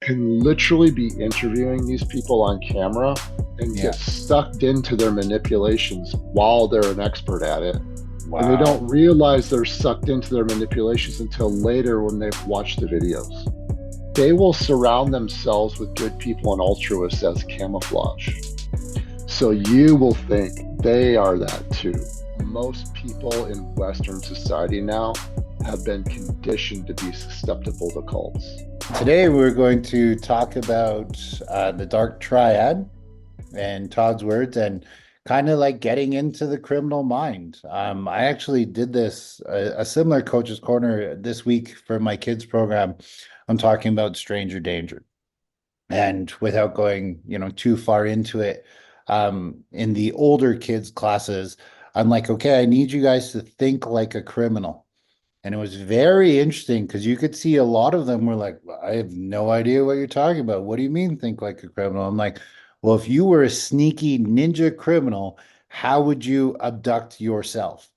can literally be interviewing these people on camera and Yeah. get sucked into their manipulations while they're an expert at it. And they Wow. don't realize they're sucked into their manipulations until later when they've watched the videos. They will surround themselves with good people and altruists as camouflage. So you will think they are that too. Most people in Western society now have been conditioned to be susceptible to cults. Today we're going to talk about the dark triad and Todd's words and kind of like getting into the criminal mind. I actually did this a similar coach's corner this week for my kids program. I'm talking about stranger danger. And without going, too far into it, in the older kids classes, I'm like, okay, I need you guys to think like a criminal. And it was very interesting because you could see a lot of them were like, "Well, I have no idea what you're talking about. What do you mean think like a criminal?" I'm like, well, if you were a sneaky ninja criminal, how would you abduct yourself?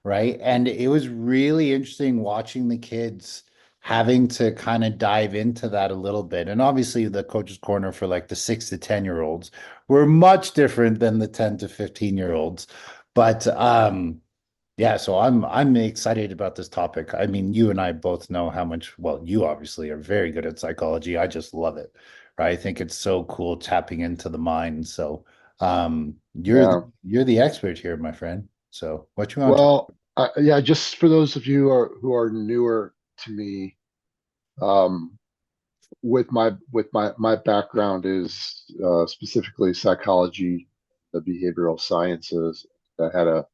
Right. And it was really interesting watching the kids having to kind of dive into that a little bit. And obviously the coach's corner for like the 6 to 10 year olds were much different than the 10 to 15 year olds. But yeah, so I'm excited about this topic. I mean, you and I both know how much, well, you obviously are very good at psychology. I just love it. Right. I think it's so cool tapping into the mind. So you're the Yeah. you're the expert here, my friend. So what you want to talk? Well, yeah, just for those of you who are newer to me, um, with my background is specifically psychology, the behavioral sciences. I had a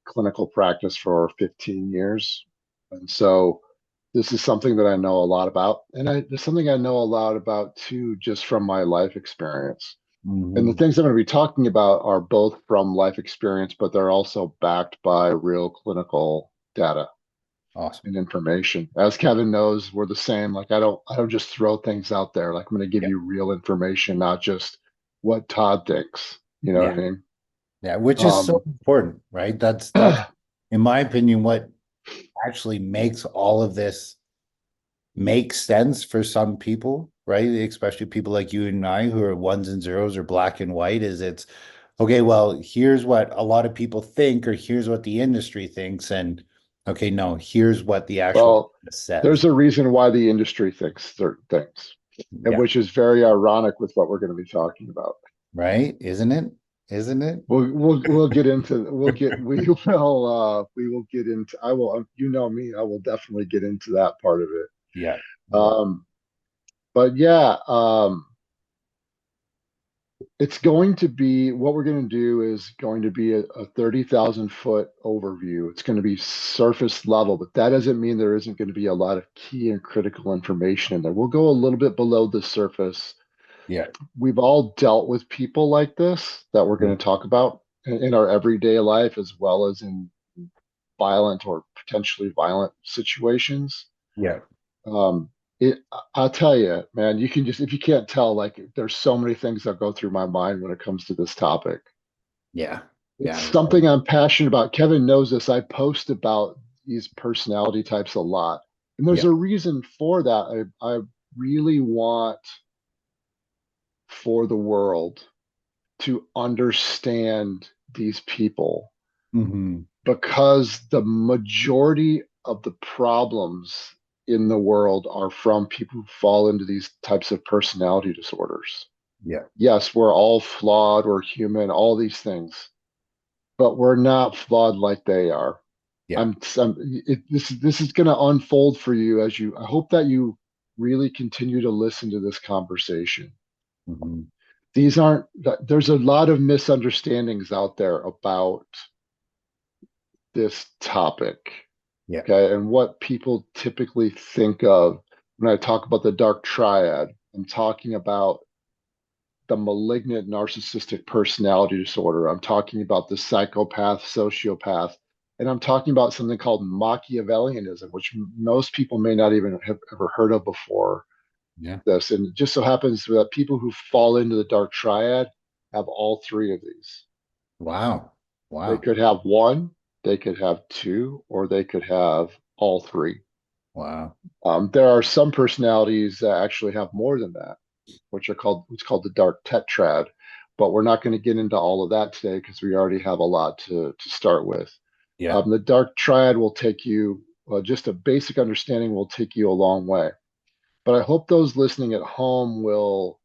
clinical practice for 15 years, and so this is something that I know a lot about, and there's something I know a lot about too, just from my life experience. And the Mhm. things I'm going to be talking about are both from life experience, but they're also backed by real clinical data Awesome. and information. As Kevin knows, we're the same. Like I don't just throw things out there. Like I'm going to give Yeah. you real information, not just what Todd thinks. You know what Yeah. I mean? Yeah. Which is so Um, important, right? That's in my opinion what actually makes all of this make sense for some people, right? Especially people like you and I who are ones and zeros or black and white, is it's okay, well, here's what a lot of people think, or here's what the industry thinks, and okay, no, here's what the actual well, data there's says. a reason why the industry thinks certain things, and Yeah. which is very ironic with what we're going to be talking about. Right? Isn't it? Isn't it? We'll get into we will get into I will you know me, I will definitely get into that part of it. Yeah. Yeah. Um, but yeah, it's going to be what we're going to do is going to be a 30,000 foot overview. It's going to be surface level, but that doesn't mean there isn't going to be a lot of key and critical information in there. We'll go a little bit below the surface. Yeah. We've all dealt with people like this that we're going to talk about in our everyday life as well as in violent or potentially violent situations. Yeah. Um, I'll tell you, man, you can just, if you can't tell, like, there's so many things that go through my mind when it comes to this topic. Yeah. It's Yeah. something I'm passionate about. Kevin knows this. I post about these personality types a lot. And there's Yeah. a reason for that. I really want for the world to understand these people Hmm. because the majority of the problems in the world are from people who fall into these types of personality disorders. Yeah. Yes, we're all flawed, we're human, all these things, but we're not flawed like they are. Yeah. This is going to unfold for you as you. I hope that you really continue to listen to this conversation. Hmm. These aren't. There's a lot of misunderstandings out there about this topic. Yeah. Okay. And what people typically think of when I talk about the dark triad, I'm talking about the malignant narcissistic personality disorder. I'm talking about the psychopath, sociopath, and I'm talking about something called Machiavellianism, which most people may not even have ever heard of before Yeah. this. And it just so happens that people who fall into the dark triad have all three of these. Wow. They Wow. could have one, they could have two, or they could have all three. Wow. There are some personalities that actually have more than that, which are called what's called the dark tetrad. But we're not going to get into all of that today because we already have a lot to start with. Yeah. The dark triad will take you, just a basic understanding will take you a long way. But I hope those listening at home will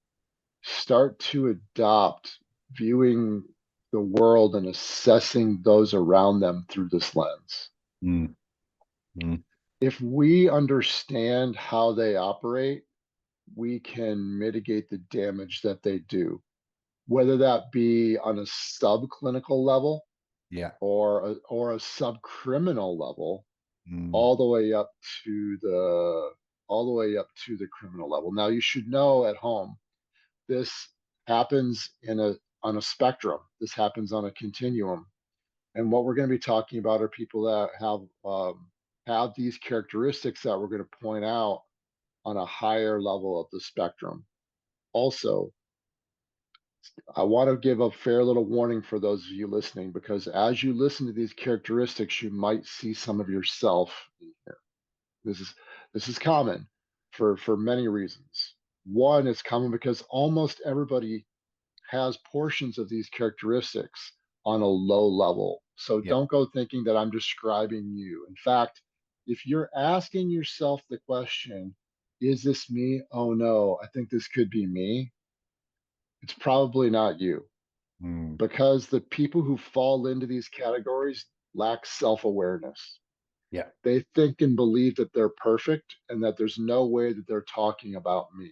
start to adopt viewing the world and assessing those around them through this lens. Mm, mm, If we understand how they operate, we can mitigate the damage that they do, whether that be on a subclinical level yeah. or a subcriminal level, Mm, all the way up to the criminal level. Now you should know at home this happens in a on a spectrum. This happens on a continuum. And what we're going to be talking about are people that have these characteristics that we're going to point out on a higher level of the spectrum. Also, I want to give a fair little warning for those of you listening, because as you listen to these characteristics, you might see some of yourself in here. This is this is common for many reasons. One, it's common because almost everybody has portions of these characteristics on a low level. So yeah. don't go thinking that I'm describing you. In fact, if you're asking yourself the question, is this me? Oh no, I think this could be me. It's probably not you, Mm, because the people who fall into these categories lack self awareness. yeah. They think and believe that they're perfect and that there's no way that they're talking about me.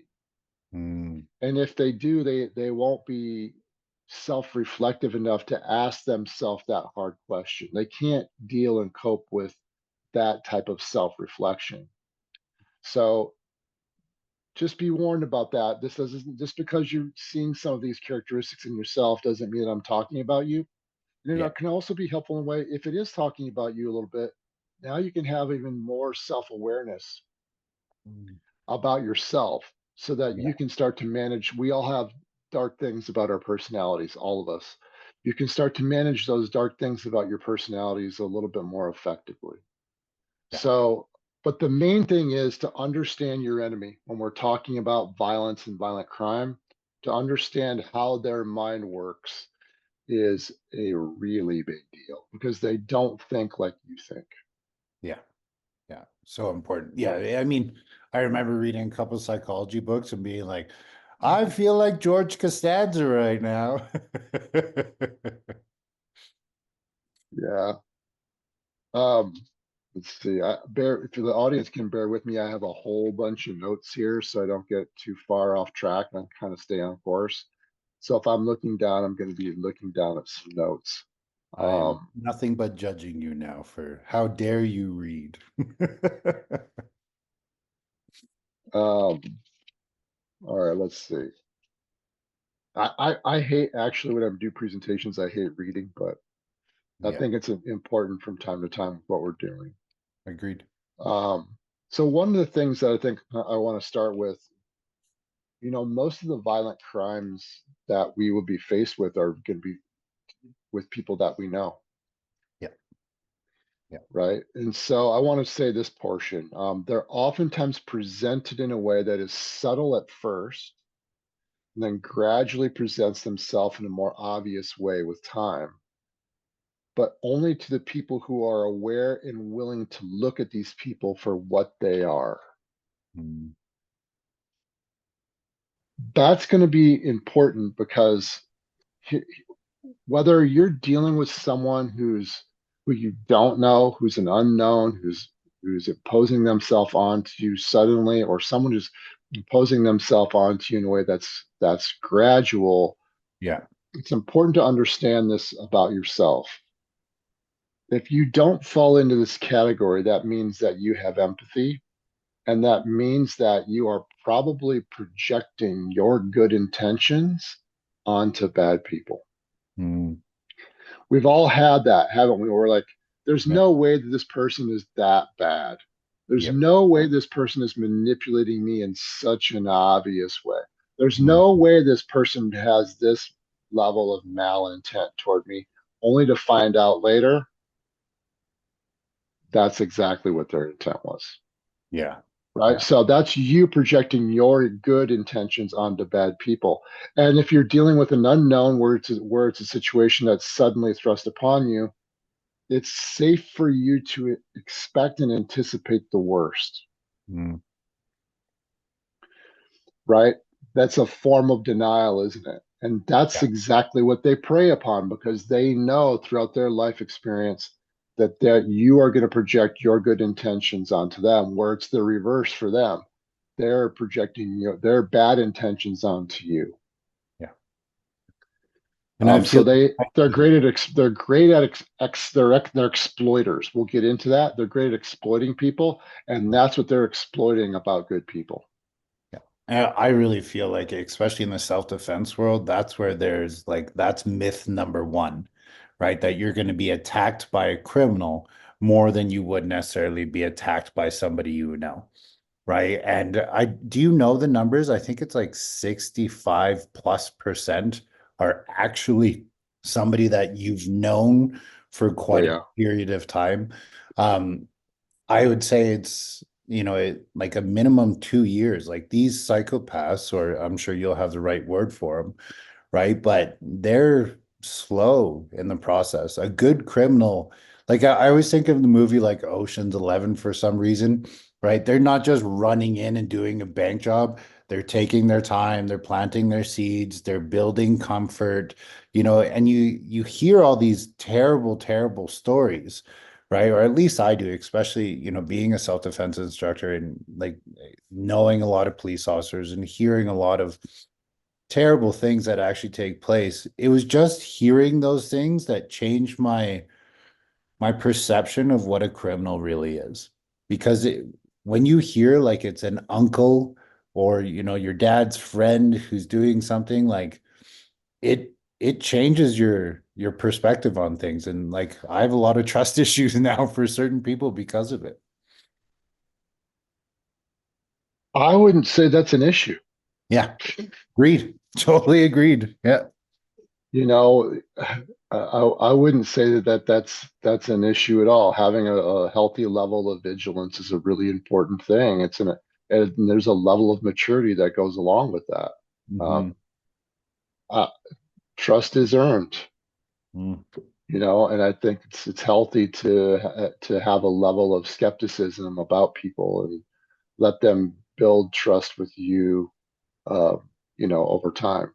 Mm, And if they do, they won't be self-reflective enough to ask themselves that hard question. They can't deal and cope with that type of self-reflection. So just be warned about that. This doesn't just because you're seeing some of these characteristics in yourself doesn't mean that I'm talking about you. And yeah. it can also be helpful in a way if it is talking about you a little bit. Now you can have even more self-awareness Mm, about yourself so that yeah. you can start to manage. We all have dark things about our personalities, all of us. You can start to manage those dark things about your personalities a little bit more effectively. Yeah. So, but the main thing is to understand your enemy when we're talking about violence and violent crime. To understand how their mind works is a really big deal because they don't think like you think. Yeah. Yeah. So important. Yeah. I mean, I remember reading a couple of psychology books and being like, I feel like George Costanza right now. Yeah. Um, let's see. If the audience can bear with me, I have a whole bunch of notes here, so I don't get too far off track and kind of stay on course. So if I'm looking down, I'm going to be looking down at some notes. I am Um, nothing but judging you now for how dare you read. um, all right, let's see. I hate actually when I do presentations, I hate reading, but I Yeah, think it's important from time to time what we're doing. agreed. Um, so one of the things that I think I want to start with, most of the violent crimes that we will be faced with are going to be with people that we know, Yeah, yeah. right? And so I want to say this portion. They're oftentimes presented in a way that is subtle at first, and then gradually presents themselves in a more obvious way with time, but only to the people who are aware and willing to look at these people for what they are. Mm, That's going to be important because whether you're dealing with someone who you don't know, who's an unknown, who's imposing themselves onto you suddenly, or someone who's imposing themselves onto you in a way that's gradual, yeah. it's important to understand this about yourself. If you don't fall into this category, that means that you have empathy, and that means that you are probably projecting your good intentions onto bad people. Mm, We've all had that, haven't we? We're like, there's yeah, no way that this person is that bad. There's yep. no way this person is manipulating me in such an obvious way. There's Mm, no way this person has this level of malintent toward me, only to find out later that's exactly what their intent was. Yeah. right? Yeah. So that's you projecting your good intentions onto bad people. And if you're dealing with an unknown where it's a situation that's suddenly thrust upon you, it's safe for you to expect and anticipate the worst, Mm, right? That's a form of denial, isn't it? And that's yeah. exactly what they prey upon because they know throughout their life experience that you are going to project your good intentions onto them, where it's the reverse for them. They're projecting their bad intentions onto you. Yeah. And I So feel they're great at they're great at they're exploiters. We'll get into that. They're great at exploiting people, and that's what they're exploiting about good people. yeah. I really feel like, especially in the self-defense world, that's where there's like, that's myth number one, right? That you're going to be attacked by a criminal more than you would necessarily be attacked by somebody you know, right? And do you know the numbers? I think it's like 65+% are actually somebody that you've known for Oh quite a yeah. period of time. Um, I would say it's, like a minimum 2 years. Like these psychopaths, or I'm sure you'll have the right word for them, right? But they're slow in the process. A good criminal, like I always think of the movie like Ocean's 11 for some reason, right? They're not just running in and doing a bank job. They're taking their time, they're planting their seeds, they're building comfort, and you hear all these terrible, terrible stories, right? Or at least I do, especially, being a self-defense instructor and like knowing a lot of police officers and hearing a lot of terrible things that actually take place. It was just hearing those things that changed my perception of what a criminal really is. Because when you hear like it's an uncle or your dad's friend who's doing something, like it changes your perspective on things. And like I have a lot of trust issues now for certain people because of it. I wouldn't say that's an issue. Yeah, agreed. Totally agreed. Yeah. You know, I wouldn't say that's an issue at all. Having a healthy level of vigilance is a really important thing. And there's a level of maturity that goes along with that. Hmm. Um, uh, Trust is earned, Mm. and I think it's healthy to have a level of skepticism about people and let them build trust with you, uh, over time.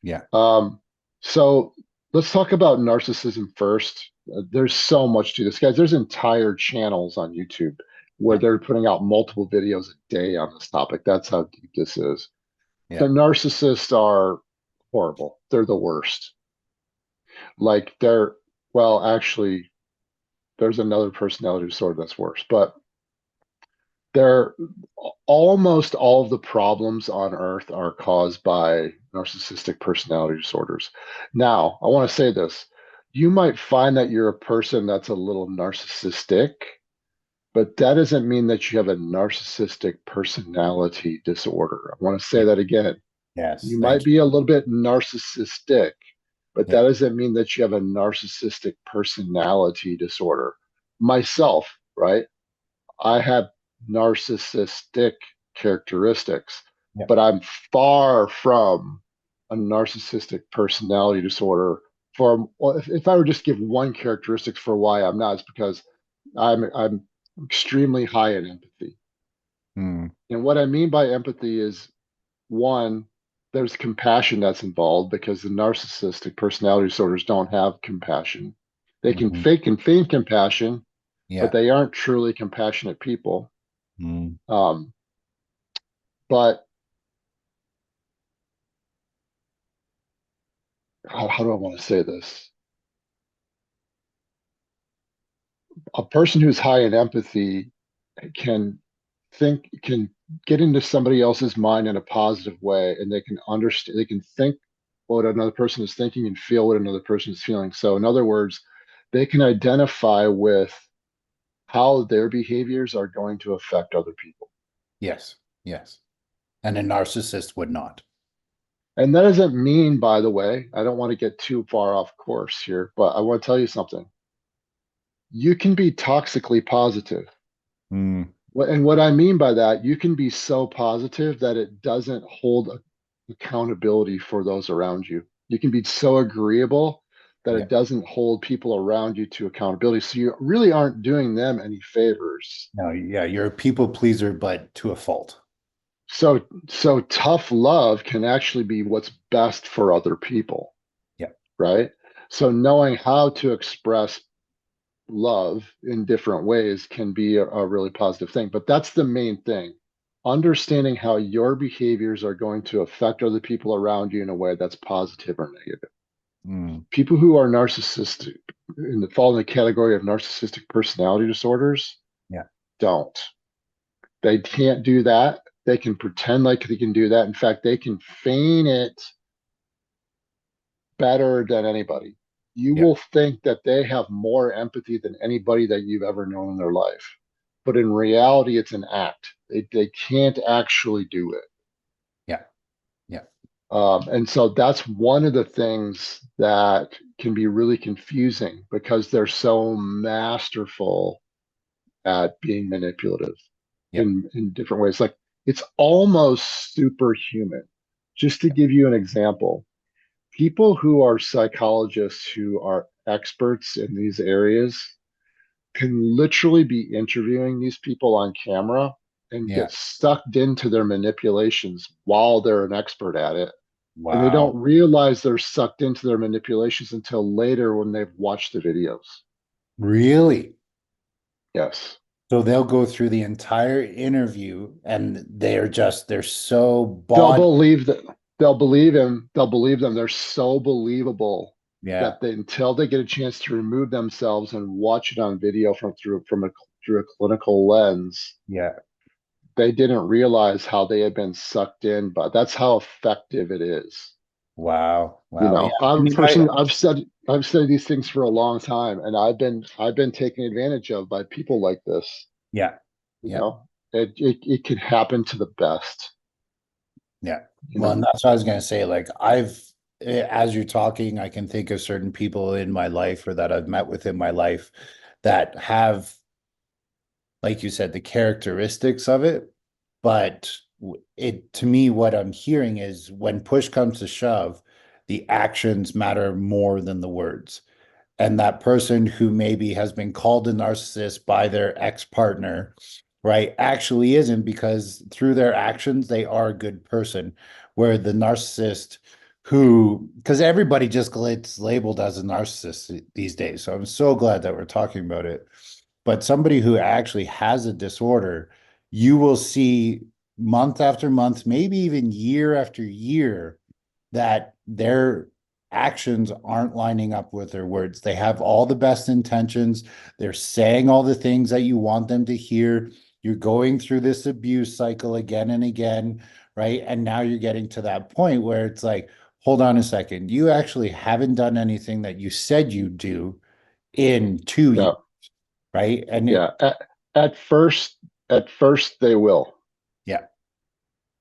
Yeah. Um, so let's talk about narcissism first. There's so much to this, guys. There's entire channels on YouTube where Yeah. they're putting out multiple videos a day on this topic. That's how deep this is. The Yeah. narcissists are horrible. They're the worst. Like well, actually, there's another personality disorder that's worse, but they're almost all of the problems on earth are caused by narcissistic personality disorders. Now, I want to say this. You might find that you're a person that's a little narcissistic, but that doesn't mean that you have a narcissistic personality disorder. I want to say Yeah. that again. Yes. You might Thank you. be a little bit narcissistic, but Yeah. that doesn't mean that you have a narcissistic personality disorder. Myself, right? I have narcissistic characteristics, Yeah. but I'm far from a narcissistic personality disorder. Well, if I were just give one characteristics for why I'm not, it's because I'm extremely high in empathy. Mm. And what I mean by empathy is one, there's compassion that's involved because the narcissistic personality disorders don't have compassion. They can Hmm. fake and feign compassion, but Yeah. they aren't truly compassionate people. Mm. Um, but how do I want to say this? A person who's high in empathy can can get into somebody else's mind in a positive way, and they can understand, they can think what another person is thinking and feel what another person is feeling. So, in other words, they can identify with how their behaviors are going to affect other people. Yes. Yes. And a narcissist would not. And that doesn't mean, by the way, I don't want to get too far off course here, but I want to tell you something. You can be toxically positive. Mm. And what I mean by that, you can be so positive that it doesn't hold accountability for those around you. You can be so agreeable that Yeah. it doesn't hold people around you to accountability. So you really aren't doing them any favors. No, yeah, you're a people pleaser, but to a fault. So tough love can actually be what's best for other people, Yeah. right? So knowing how to express love in different ways can be a really positive thing. But that's the main thing. Understanding how your behaviors are going to affect other people around you in a way that's positive or negative. Mm, People who are narcissistic fall in the category of narcissistic personality disorders yeah. don't. They can't do that. They can pretend like they can do that. In fact, they can feign it better than anybody. You Yeah. will think that they have more empathy than anybody that you've ever known in their life. But in reality, it's an act. They can't actually do it. Yeah. Yeah. And so that's one of the things that can be really confusing because they're so masterful at being manipulative Yeah. in different ways. Like it's almost superhuman. Just to give you an example, people who are psychologists who are experts in these areas can literally be interviewing these people on camera and Yeah. get sucked into their manipulations while they're an expert at it. And they Wow. don't realize they're sucked into their manipulations until later when they've watched the videos. Really? Yes. So they'll go through the entire interview and they're so They'll bought. believe that they'll believe him. They'll believe them. They're so believable Yeah. that until they get a chance to remove themselves and watch it on video through a clinical lens, Yeah. they didn't realize how they had been sucked in. But that's how effective it is. Wow. You Wow. Yeah. know, I'm I a mean, person. I've studied these things for a long time, and I've been taken advantage of by people like this. yeah. You Yeah. know, it can happen to the best. Yeah. You Well, and know, that's what I was gonna say. Like as you're talking, I can think of certain people in my life or that I've met within my life that have, like you said, the characteristics of it. But it to me, what I'm hearing is when push comes to shove, the actions matter more than the words. And that person who maybe has been called a narcissist by their ex-partner, right, actually isn't because through their actions, they are a good person. Where the narcissist who, because everybody just gets labeled as a narcissist these days. So I'm so glad that we're talking about it. But somebody who actually has a disorder, you will see month after month, maybe even year after year, that their actions aren't lining up with their words. They have all the best intentions. They're saying all the things that you want them to hear. You're going through this abuse cycle again and again, right? And now you're getting to that point where it's like, hold on a second. You actually haven't done anything that you said you do in 2 years, yeah, right? And yeah. At first, at first they will. yeah,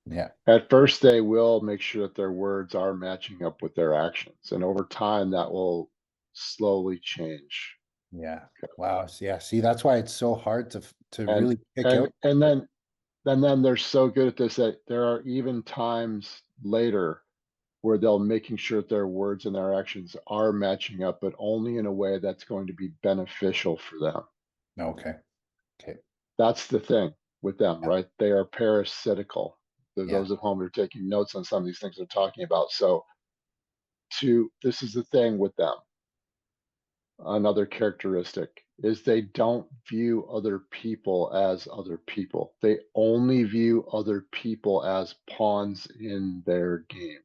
yeah, At first, they will make sure that their words are matching up with their actions, and over time, that will slowly change. yeah. Wow. Yeah. See, that's why it's so hard to And really pick and out. and then and then they're so good at this that there are even times later where they'll making sure that their words and their actions are matching up, but only in a way that's going to be beneficial for them. Okay. Okay. That's the thing with them, Yeah. right? They are parasitical. Yeah. Those at home are taking notes on some of these things they're talking about. So, to this is the thing with them. Another characteristic is they don't view other people as other people. They only view other people as pawns in their game.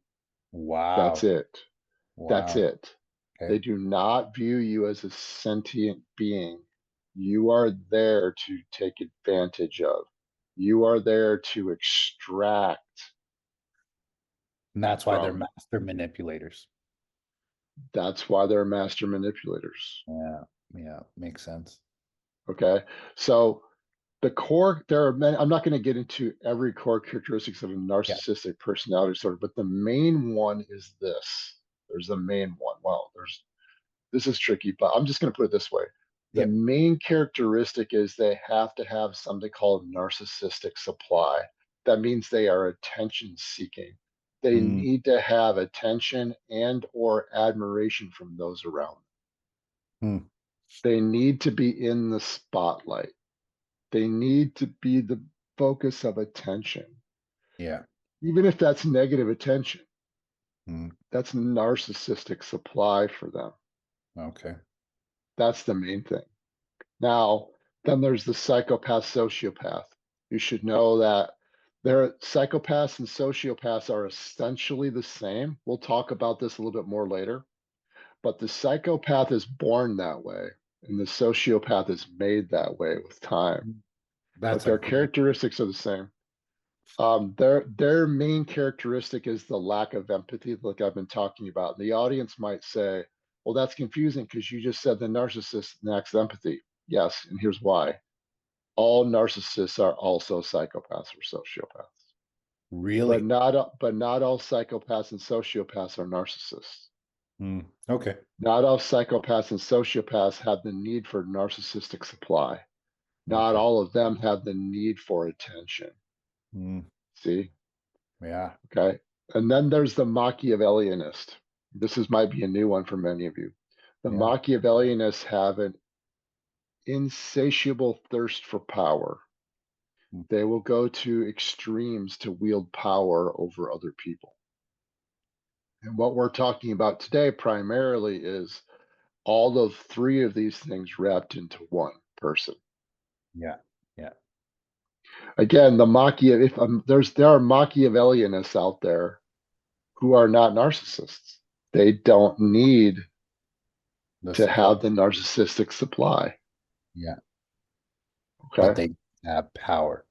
That's Wow. it. That's Wow. it. Okay. They do not view you as a sentient being. You are there to take advantage of. You are there to extract And that's why they're from. master manipulators. That's why they're master manipulators. Yeah. Yeah. Makes sense. Okay. So there are many, I'm not going to get into every core characteristics of a Yeah. narcissistic personality disorder, but the main one is this. There's the main one. Well, this is tricky, but I'm just going to put it this way. The Yep. main characteristic is they have to have something called narcissistic supply. That means they are attention seeking. They Mm, need to have attention and or admiration from those around. mm, They need to be in the spotlight. They need to be the focus of attention. yeah. Even if that's negative attention, Mm, that's narcissistic supply for them. okay. That's the main thing. Now, then there's the psychopath sociopath. You should know that their psychopaths and sociopaths are essentially the same. We'll talk about this a little bit more later, but the psychopath is born that way and the sociopath is made that way with time. Mm. But That's their like, characteristics are the same. Their main characteristic is the lack of empathy, like I've been talking about. The audience might say, "Well, that's confusing because you just said the narcissist lacks empathy." Yes, and here's why: all narcissists are also psychopaths or sociopaths, really? but not all psychopaths and sociopaths are narcissists. Mm, okay. Not all psychopaths and sociopaths have the need for narcissistic supply. Not Okay. all of them have the need for attention. Mm, See? yeah. Okay. And then there's the Machiavellianist. This is might be a new one for many of you. The Yeah. Machiavellianists have an insatiable thirst for power. Mm, They will go to extremes to wield power over other people. And what we're talking about today primarily is all of three of these things wrapped into one person. yeah. Yeah. Again, if there are Machiavellianists out there who are not narcissists. They don't need The to supply. have the narcissistic supply. Yeah. But Okay. they have power.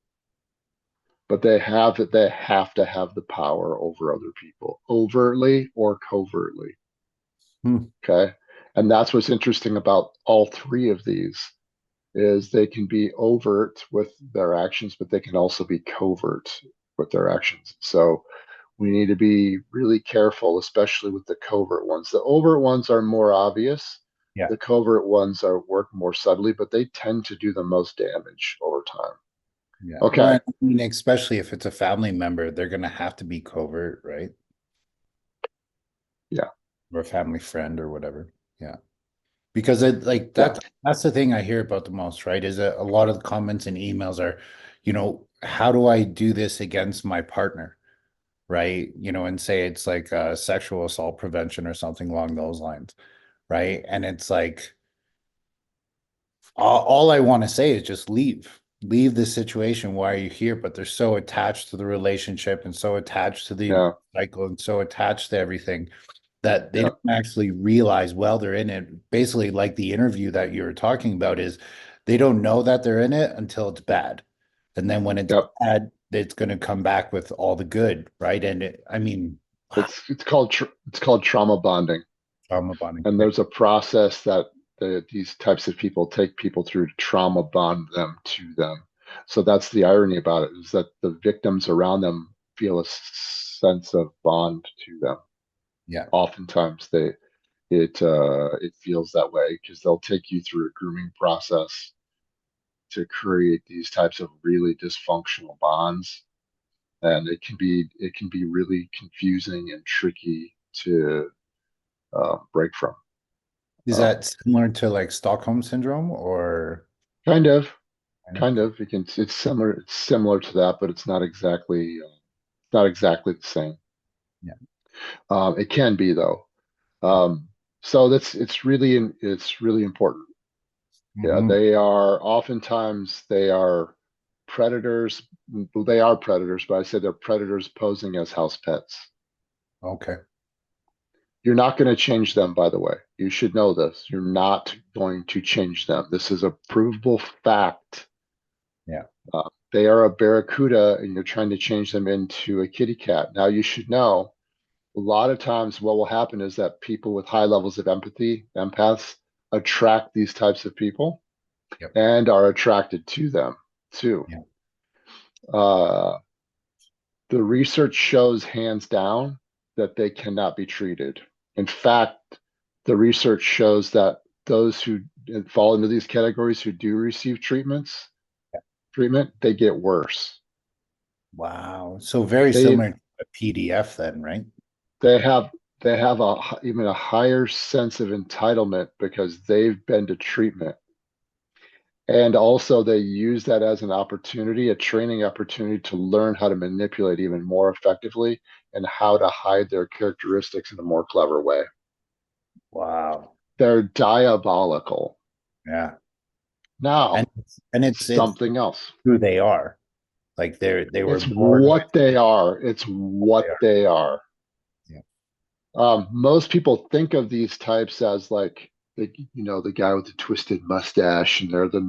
But they have to have the power over other people, overtly or covertly. Hmm. Okay. And that's what's interesting about all three of these is they can be overt with their actions, but they can also be covert with their actions. So we need to be really careful, especially with the covert ones. The overt ones are more obvious. Yeah. The covert ones are work more subtly, but they tend to do the most damage over time. Yeah. Well, Okay. I mean, especially if it's a family member, they're gonna have to be covert, right? Yeah. Or a family friend or whatever. Yeah. Because it like Yeah. that's the thing I hear about the most, right? Is a lot of the comments and emails are, how do I do this against my partner? Right? And say it's like sexual assault prevention or something along those lines, right? And it's like all I want to say is just leave the situation. Why are you here? But they're so attached to the relationship and so attached to the Yeah. cycle and so attached to everything that they Yeah. don't actually realize while they're in it. Basically, like the interview that you were talking about is they don't know that they're in it until it's bad. And then when it's Yep. bad, it's going to come back with all the good, right? And I mean, It's called trauma bonding, trauma bonding. and Yeah. there's a process that these types of people take people through to trauma bond them to them. So that's the irony about it is that the victims around them feel a sense of bond to them. Yeah. Oftentimes it feels that way because they'll take you through a grooming process to create these types of really dysfunctional bonds, and it can be really confusing and tricky to break from. Is Um, that similar to like Stockholm syndrome or kind of, kind of? kind of. It's similar to that, but it's not exactly the same. Yeah. It can be though. So it's really important. Yeah, Hmm. they are predators. They are predators, but I say they're predators posing as house pets. Okay. You're not going to change them, by the way. You should know this. You're not going to change them. This is a provable fact. Yeah. They are a barracuda, and you're trying to change them into a kitty cat. Now, you should know a lot of times what will happen is that people with high levels of empathy, empaths, attract these types of people Yep. and are attracted to them too. Yeah. Uh, the research shows hands down that they cannot be treated. In fact, the research shows that those who fall into these categories who do receive treatment, they get worse. Wow. So very They similar to a PDF then, right? they have they have even a higher sense of entitlement because they've been to treatment. And also they use that as an opportunity, a training opportunity to learn how to manipulate even more effectively and how to hide their characteristics in a more clever way. Wow. They're diabolical. Yeah. Now, And it's something else. who they are. Like they were It's born with what they are. It's what they what are. they are. Yeah. Most people think of these types as like the guy with the twisted mustache, and they're the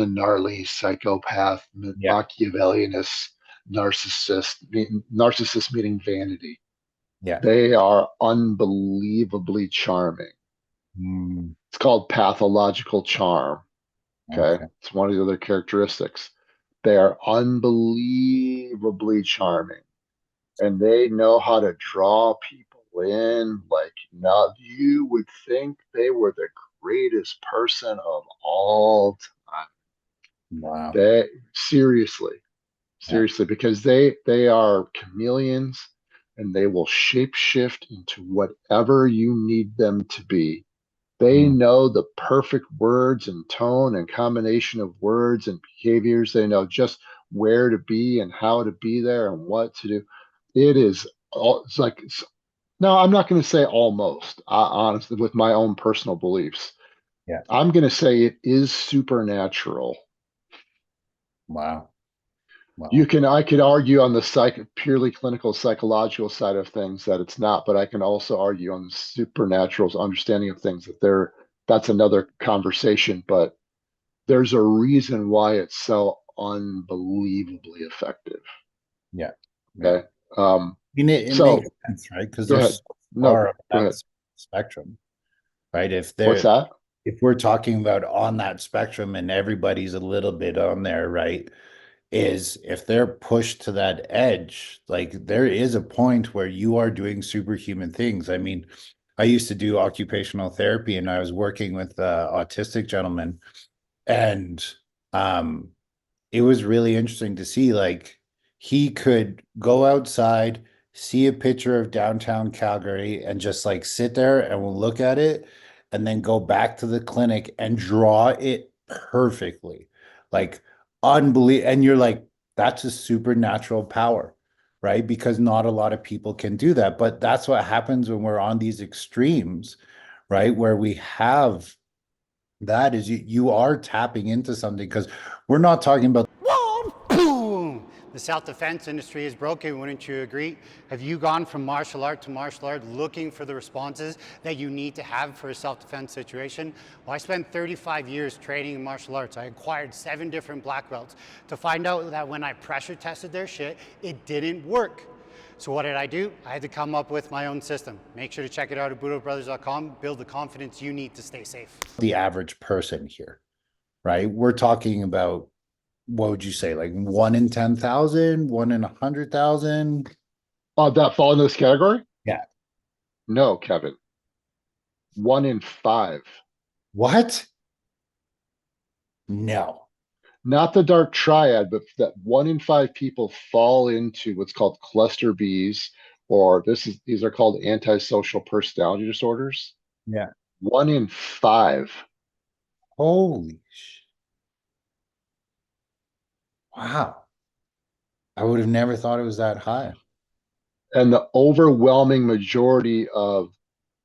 gnarly psychopath, Yeah. Machiavellianist, narcissist meaning vanity. Yeah. They are unbelievably charming. Mm, It's called pathological charm. Okay, okay. it's one of the other characteristics. They are unbelievably charming, and they know how to draw people in. Like, now you would think they were the greatest person of all time. Wow. They seriously, Yeah. seriously, because they are chameleons, and they will shapeshift into whatever you need them to be. They Mm, know the perfect words and tone and combination of words and behaviors. They know just where to be and how to be there and what to do. It's like, no, I'm not going to say almost, honestly, with my own personal beliefs. yeah. I'm going to say it is supernatural. Wow. Wow. I could argue on the purely clinical psychological side of things that it's not, but I can also argue on the supernatural's understanding of things that's another conversation. But there's a reason why it's so unbelievably effective. Yeah. Yeah. Okay. Um, It makes so sense, right? Because go they're ahead. so No, far up go that ahead. spectrum, right? What's that? If we're talking about on that spectrum and everybody's a little bit on there, right? Is if they're pushed to that edge, like there is a point where you are doing superhuman things. I mean, I used to do occupational therapy and I was working with autistic gentlemen, and um it was really interesting to see like he could go outside, see a picture of downtown Calgary and just like sit there and we'll look at it and then go back to the clinic and draw it perfectly. Like unbelievable. And you're like, that's a supernatural power, right? Because not a lot of people can do that. But that's what happens when we're on these extremes, right? Where we have that is you are tapping into something because we're not talking about Whoa, boom! The self-defense industry is broken, wouldn't you agree? Have you gone from martial art to martial art looking for the responses that you need to have for a self-defense situation? Well, I spent 35 years training in martial arts. I acquired 7 different black belts to find out that when I pressure tested their shit, it didn't work. So what did I do? I had to come up with my own system. Make sure to check it out at budobrothers.com. Build the confidence you need to stay safe. the average person here, right? We're talking about what would you say, like 1 in 10,000, 1 in 100,000? That fall into this category? Yeah. No, Kevin. 1 in 5. What? No. Not the dark triad, but that 1 in 5 people fall into what's called cluster Bs, or these are called antisocial personality disorders. Yeah. 1 in 5. Holy wow. I would have never thought it was that high. And the overwhelming majority of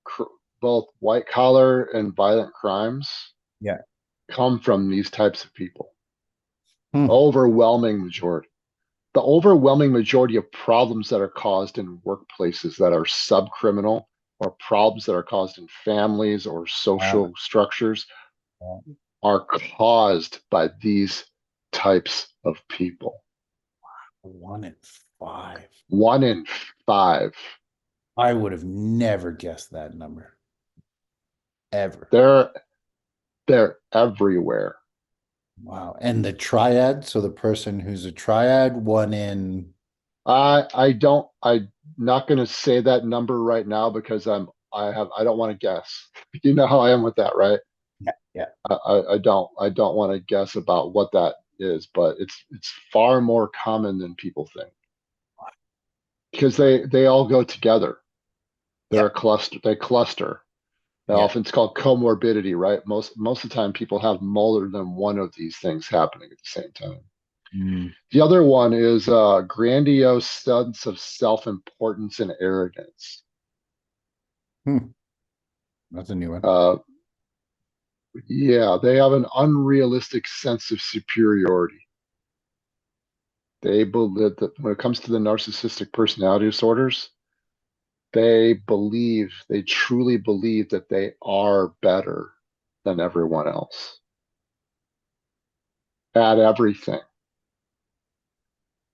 cr both white collar and violent crimes Yeah. come from these types of people. Hmm. Overwhelming majority. The overwhelming majority of problems that are caused in workplaces that are subcriminal, or problems that are caused in families or Wow. social structures, are caused by these types of people. 1 in 5. 1 in 5. I would have never guessed that number. Ever. They're they're everywhere. Wow. And the triad, so the person who's a triad, I'm not going to say that number right now because I don't want to guess. You know how I am with that, right? Yeah. I don't want to guess about what that is, but it's far more common than people think because they all go together. They're Yeah. a cluster. They cluster. Now, Yeah. often it's called comorbidity, right? Most of the time, people have more than one of these things happening at the same time. Mm. The other one is grandiose sense of self-importance and arrogance. Hmm. That's a new one. Uh, yeah, they have an unrealistic sense of superiority. They believe that when it comes to the narcissistic personality disorders, they truly believe that they are better than everyone else at everything.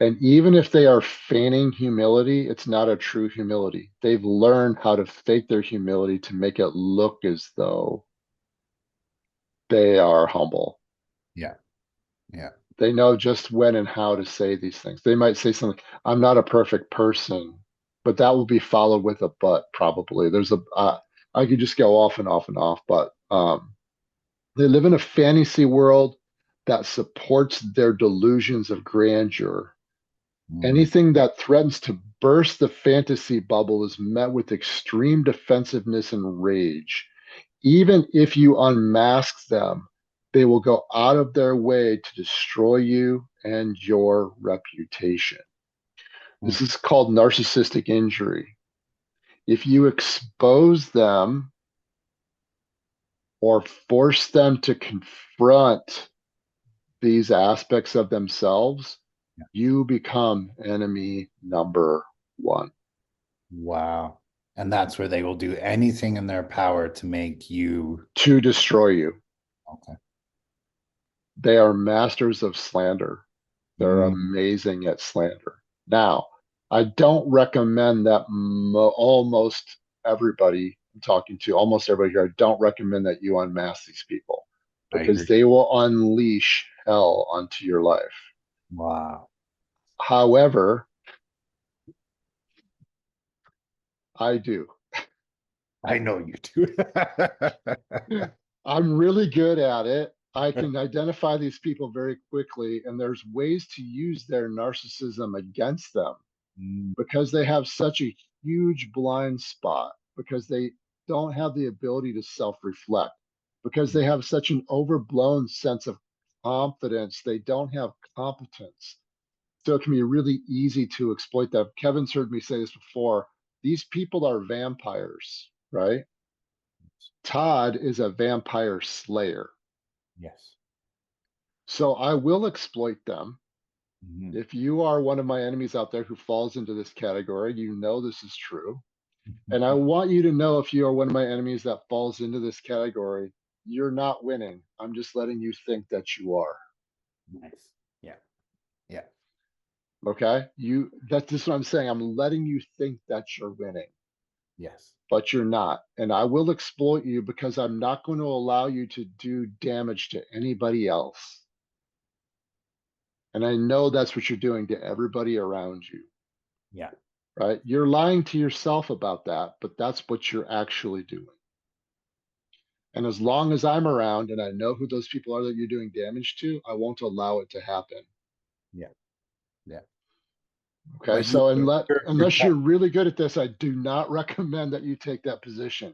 And even if they are feigning humility, it's not a true humility. They've learned how to fake their humility to make it look as though they are humble. Yeah. Yeah. They know just when and how to say these things. They might say something, I'm not a perfect person, but that will be followed with a but probably. I could just go off and off and off, but they live in a fantasy world that supports their delusions of grandeur. Mm. Anything that threatens to burst the fantasy bubble is met with extreme defensiveness and rage. Even if you unmask them, they will go out of their way to destroy you and your reputation. Mm. This is called narcissistic injury. If you expose them or force them to confront these aspects of themselves, Yeah. you become enemy number one. Wow. And that's where they will do anything in their power to make you. To destroy you. Okay. They are masters of slander. They're Mm. amazing at slander. Now, I don't recommend that almost everybody I'm talking to, almost everybody here, I don't recommend that you unmask these people I because agree. they will unleash hell onto your life. Wow. However, I do. I know you do. I'm really good at it. I can identify these people very quickly, and there's ways to use their narcissism against them Mm. because they have such a huge blind spot, because they don't have the ability to self reflect, because they have such an overblown sense of confidence, they don't have competence. So it can be really easy to exploit that. Kevin's heard me say this before. These people are vampires, right? Todd is a vampire slayer. Yes. So I will exploit them. Mhm. If you are one of my enemies out there who falls into this category, you know this is true. And I want you to know, if you are one of my enemies that falls into this category, you're not winning. I'm just letting you think that you are. Nice. Yeah. Yeah. Okay? That's just what I'm saying. I'm letting you think that you're winning, Yes. but you're not. And I will exploit you because I'm not going to allow you to do damage to anybody else. And I know that's what you're doing to everybody around you, Yeah. right? You're lying to yourself about that, but that's what you're actually doing. And as long as I'm around and I know who those people are that you're doing damage to, I won't allow it to happen. Yeah. Yeah. Okay. But you, So you're unless you're really good at this, I do not recommend that you take that position.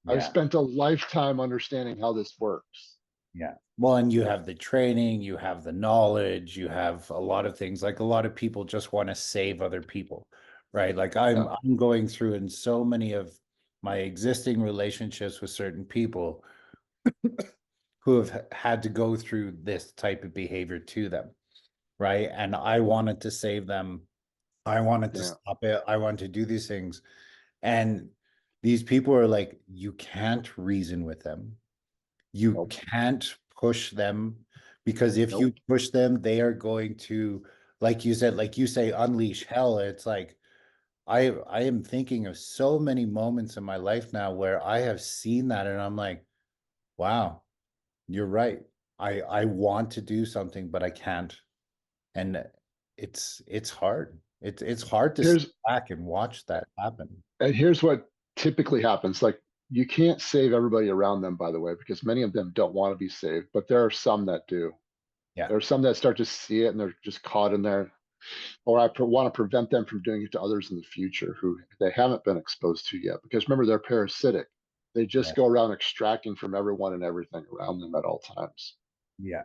I've yeah. spent a lifetime understanding how this works. Yeah. Well, and you have the training, you have the knowledge, you have a lot of things. Like a lot of people just want to save other people, right? Like Yeah. I'm going through in so many of my existing relationships with certain people who have had to go through this type of behavior to them, right? And I wanted to save them. I wanted to Yeah. stop it. I wanted to do these things. And these people are like, you can't reason with them. You Nope. can't push them because if you Nope. push them, they are going to, like you said, like you say, unleash hell. It's like I am thinking of so many moments in my life now where I have seen that and I'm like, wow, you're right. I want to do something, but I can't. And it's hard. It's hard to sit Here's back and watch that happen. and here's what typically happens. Like you can't save everybody around them, by the way, because many of them don't want to be saved, but there are some that do. Yeah. There are some that start to see it and they're just caught in there. Or I want to prevent them from doing it to others in the future who they haven't been exposed to yet. Because remember, they're parasitic. They just Yeah. go around extracting from everyone and everything around them at all times. Yeah.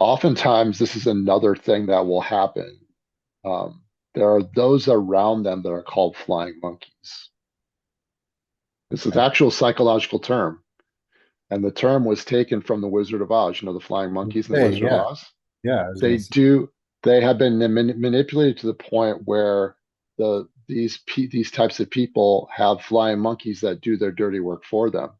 Oftentimes, this is another thing that will happen. There are those around them that are called flying monkeys. It's an actual psychological term. And the term was taken from the Wizard of Oz. You know, the flying monkeys in the Wizard of Yeah. Oz? Yeah. I was They gonna say, do, they have been manipulated to the point where these types of people have flying monkeys that do their dirty work for them.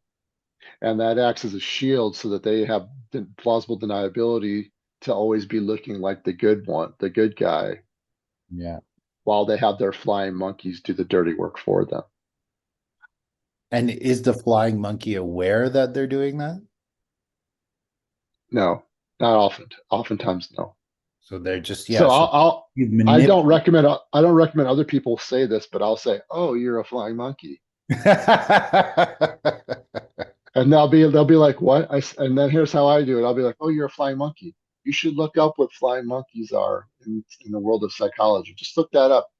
And that acts as a shield so that they have plausible deniability to always be looking like the good one, the good guy, yeah. while they have their flying monkeys do the dirty work for them. And is the flying monkey aware that they're doing that? No, not often. Oftentimes, no. So they're just, So yeah. So I don't recommend other people say this, but I'll say, "Oh, you're a flying monkey," and they'll be like, "What?" And then here's how I do it. I'll be like, "Oh, you're a flying monkey. You should look up what flying monkeys are in the world of psychology. Just look that up,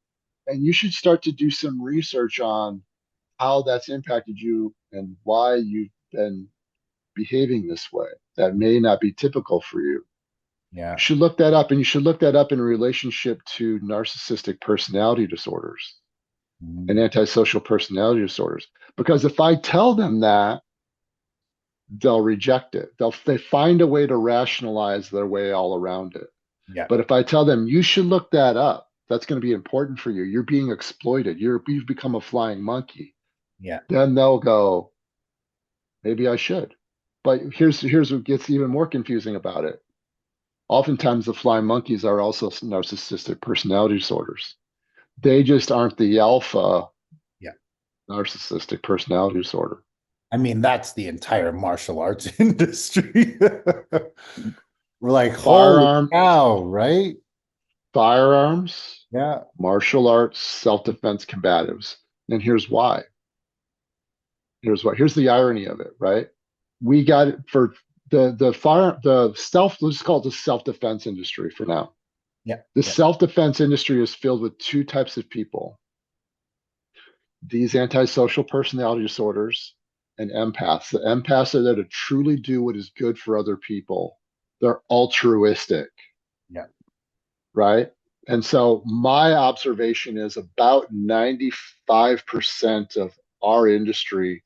and you should start to do some research on how that's impacted you and why you've been behaving this way. That may not be typical for you. Yeah. You should look that up, and you should look that up in relationship to narcissistic personality disorders and antisocial personality disorders. Because if I tell them that, they'll reject it. They find a way to rationalize their way all around it. Yeah. But if I tell them you should look that up, that's going to be important for you. You're being exploited. You've become a flying monkey. Yeah. Then they'll go, maybe I should. But here's what gets even more confusing about it. Oftentimes, the flying monkeys are also narcissistic personality disorders. They just aren't the alpha narcissistic personality disorder. I mean, that's the entire martial arts industry. We're like, holy cow, right? Firearms, Yeah. martial arts, self-defense combatives. And here's why. Here's the irony of it, right? We got it for let's call it the self-defense industry for now. Yeah. The self-defense industry is filled with two types of people. These antisocial personality disorders and empaths. The empaths are there to truly do what is good for other people. They're altruistic. Yeah. Right? And so my observation is about 95% of our industry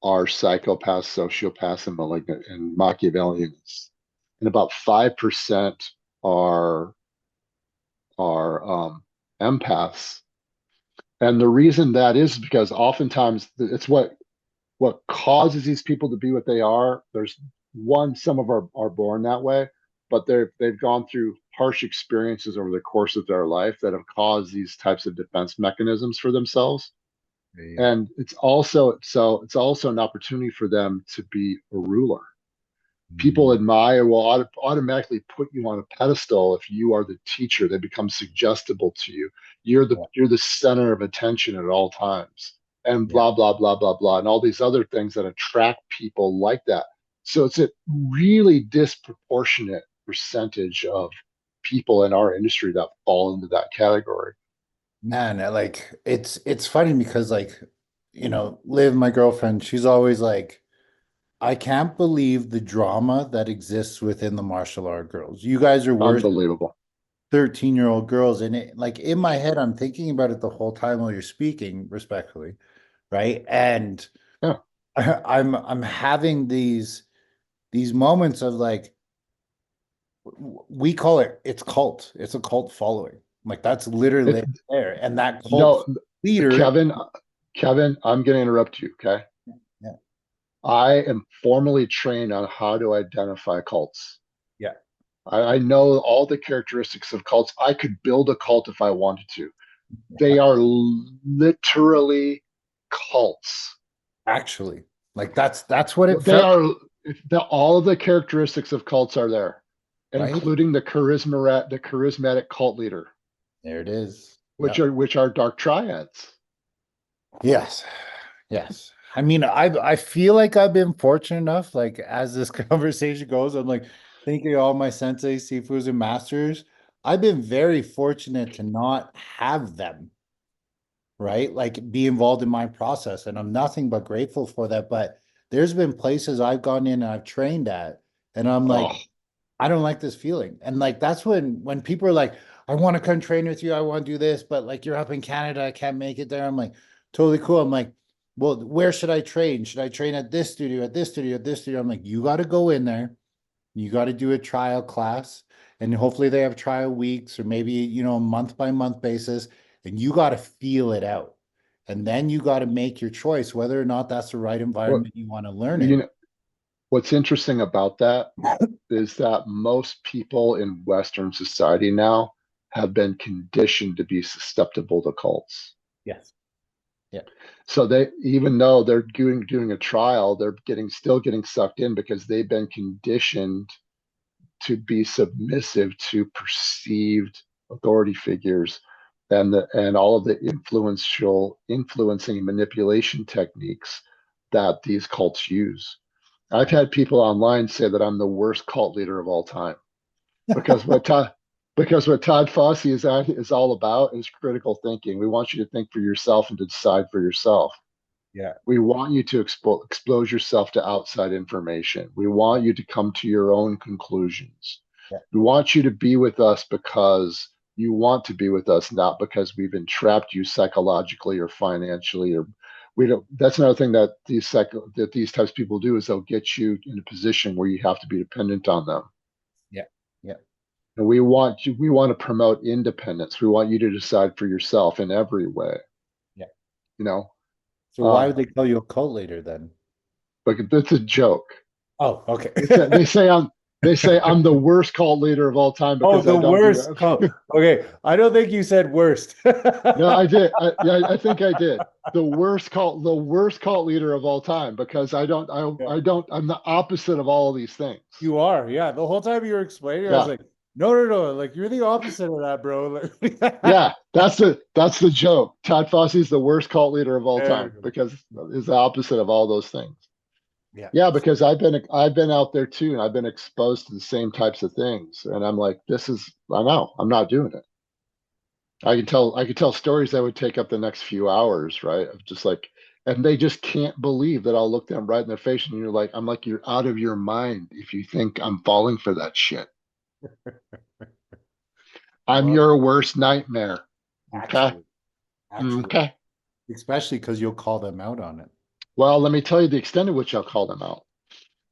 are psychopaths, sociopaths, and malignant and Machiavellians. And about 5% are empaths. And the reason that is because oftentimes it's what causes these people to be what they are. There's some of are born that way, but they've gone through harsh experiences over the course of their life that have caused these types of defense mechanisms for themselves. Yeah. And it's also an opportunity for them to be a ruler. People admire, will automatically put you on a pedestal if you are the teacher. They become suggestible to you. You're the center of attention at all times, and blah blah blah blah blah, and all these other things that attract people like that. So it's a really disproportionate percentage of people in our industry that fall into that category. Man, like it's funny because like, Liv, my girlfriend, she's always like, I can't believe the drama that exists within the martial art girls. You guys are worse Unbelievable. 13-year-old girls. And it, like, in my head, I'm thinking about it the whole time while you're speaking, respectfully, right? And Yeah. I'm having these moments of like, we call it's cult. It's a cult following. Like that's literally there. And that cult leader. Kevin, I'm going to interrupt you. Okay. Yeah. I am formally trained on how to identify cults. Yeah. I know all the characteristics of cults. I could build a cult if I wanted to. They are literally cults. Actually, like that's what it they are. All of the characteristics of cults are there, right? Including the charismatic cult leader. There it is. which are dark triads. Yes. Yes. I mean, I feel like I've been fortunate enough, like as this conversation goes, I'm like thinking of all my sensei, Sifus, and masters. I've been very fortunate to not have them, right? Like be involved in my process. And I'm nothing but grateful for that. But there's been places I've gone in and I've trained at, and I'm like, Oh, I don't like this feeling. And like that's when people are like, I want to come train with you, I want to do this, but like you're up in Canada, I can't make it there. I'm like, totally cool. I'm like, well, where should I train? Should I train at this studio, at this studio, at this studio? I'm like, you got to go in there, you got to do a trial class, and hopefully they have trial weeks or maybe, you know, a month by month basis, and you got to feel it out. And then you got to make your choice whether or not that's the right what environment you want to learn you in. know, what's interesting about that is that most people in Western society now have been conditioned to be susceptible to cults. Yes. Yeah. So they, even though they're doing a trial, they're still getting sucked in because they've been conditioned to be submissive to perceived authority figures and all of the influencing and manipulation techniques that these cults use. I've had people online say that I'm the worst cult leader of all time because what Todd Fossey is all about is critical thinking. We want you to think for yourself and to decide for yourself. Yeah. We want you to expose yourself to outside information. We want you to come to your own conclusions. Yeah. We want you to be with us because you want to be with us, not because we've entrapped you psychologically or financially. Or we don't. That's another thing that these types of people do is they'll get you in a position where you have to be dependent on them. Yeah. Yeah. And we want to promote independence. We want you to decide for yourself in every way. Yeah. You know. So why would they call you a cult leader then? But that's a joke. Oh, okay. They say I'm the worst cult leader of all time because the I don't worst do cult. Okay, I don't think you said worst. No, I did. I think I did. The worst cult leader of all time because I'm the opposite of all of these things. You are, yeah. The whole time you were explaining, I Yeah. was like, no, like you're the opposite of that, bro. Yeah, that's the joke. Todd Fossey's the worst cult leader of all There you time go. because he's the opposite of all those things. Yeah. Yeah, because I've been out there too, and I've been exposed to the same types of things, and I'm like, I know, I'm not doing it. I could tell stories that would take up the next few hours, right? Of just like, and they just can't believe that I'll look them right in their face, and I'm like, you're out of your mind if you think I'm falling for that shit. I'm Well, your worst nightmare. Okay. actually, Okay. especially because you'll call them out on it. Well, let me tell you the extent to which I'll call them out.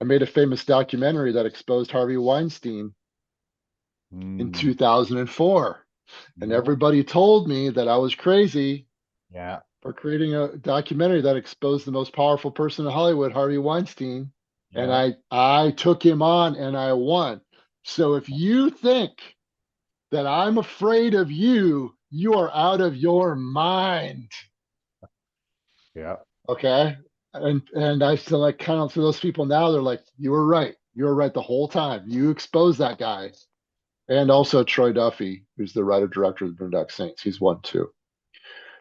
I made a famous documentary that exposed Harvey Weinstein in 2004. And everybody told me that I was crazy Yeah. for creating a documentary that exposed the most powerful person in Hollywood, Harvey Weinstein. Yeah. And I took him on and I won. So if you think that I'm afraid of you, you are out of your mind. Yeah. Okay. And I still like kind of to those people now, they're like, you were right. You were right the whole time. You exposed that guy. And also Troy Duffy, who's the writer director of the Boondock Saints. He's one too.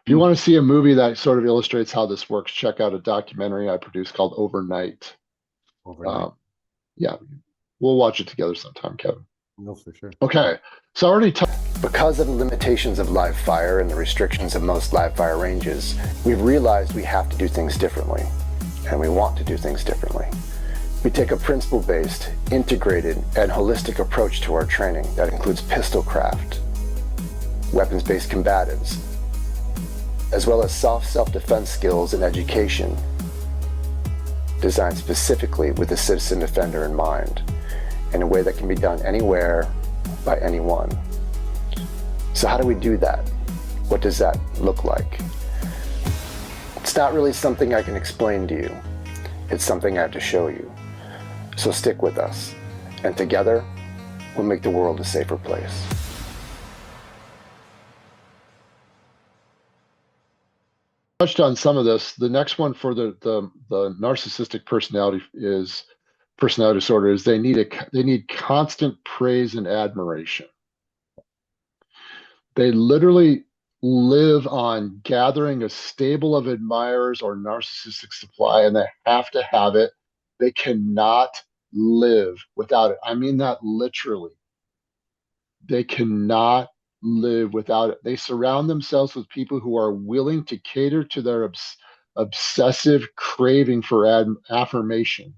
If you want to see a movie that sort of illustrates how this works, check out a documentary I produced called Overnight. Yeah, we'll watch it together sometime, Kevin. No, for sure. Okay, so I already talked. Because of the limitations of live fire and the restrictions of most live fire ranges, we've realized we have to do things differently, and we want to do things differently. We take a principle-based, integrated, and holistic approach to our training that includes pistol craft, weapons-based combatives, as well as soft self-defense skills and education, designed specifically with the citizen defender in mind, in a way that can be done anywhere by anyone. So how do we do that? What does that look like? It's not really something I can explain to you. It's something I have to show you. So stick with us, and together, we'll make the world a safer place. Touched on some of this. The next one for the narcissistic personality disorder is they need constant praise and admiration. They literally live on gathering a stable of admirers or narcissistic supply, and they have to have it. They cannot live without it. I mean that literally. They cannot live without it. They surround themselves with people who are willing to cater to their obsessive craving for affirmation.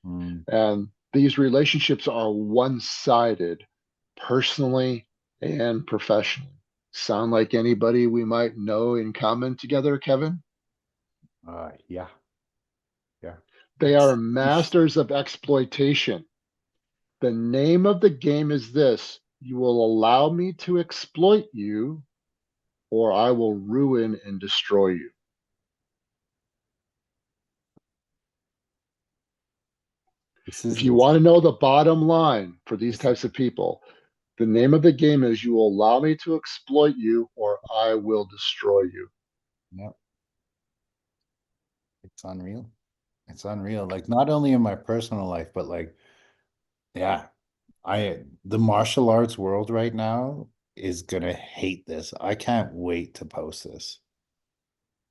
Mm. And these relationships are one sided, personally and professionally. Sound like anybody we might know in common together, Kevin? Yeah. Yeah. They are masters of exploitation. The name of the game is this: you will allow me to exploit you, or I will ruin and destroy you. This If is you want to know the bottom line for these types of people, the name of the game is you will allow me to exploit you, or I will destroy you. yeah, it's unreal. It's unreal. Like not only in my personal life, but like, yeah, the martial arts world right now is gonna hate this. I can't wait to post this.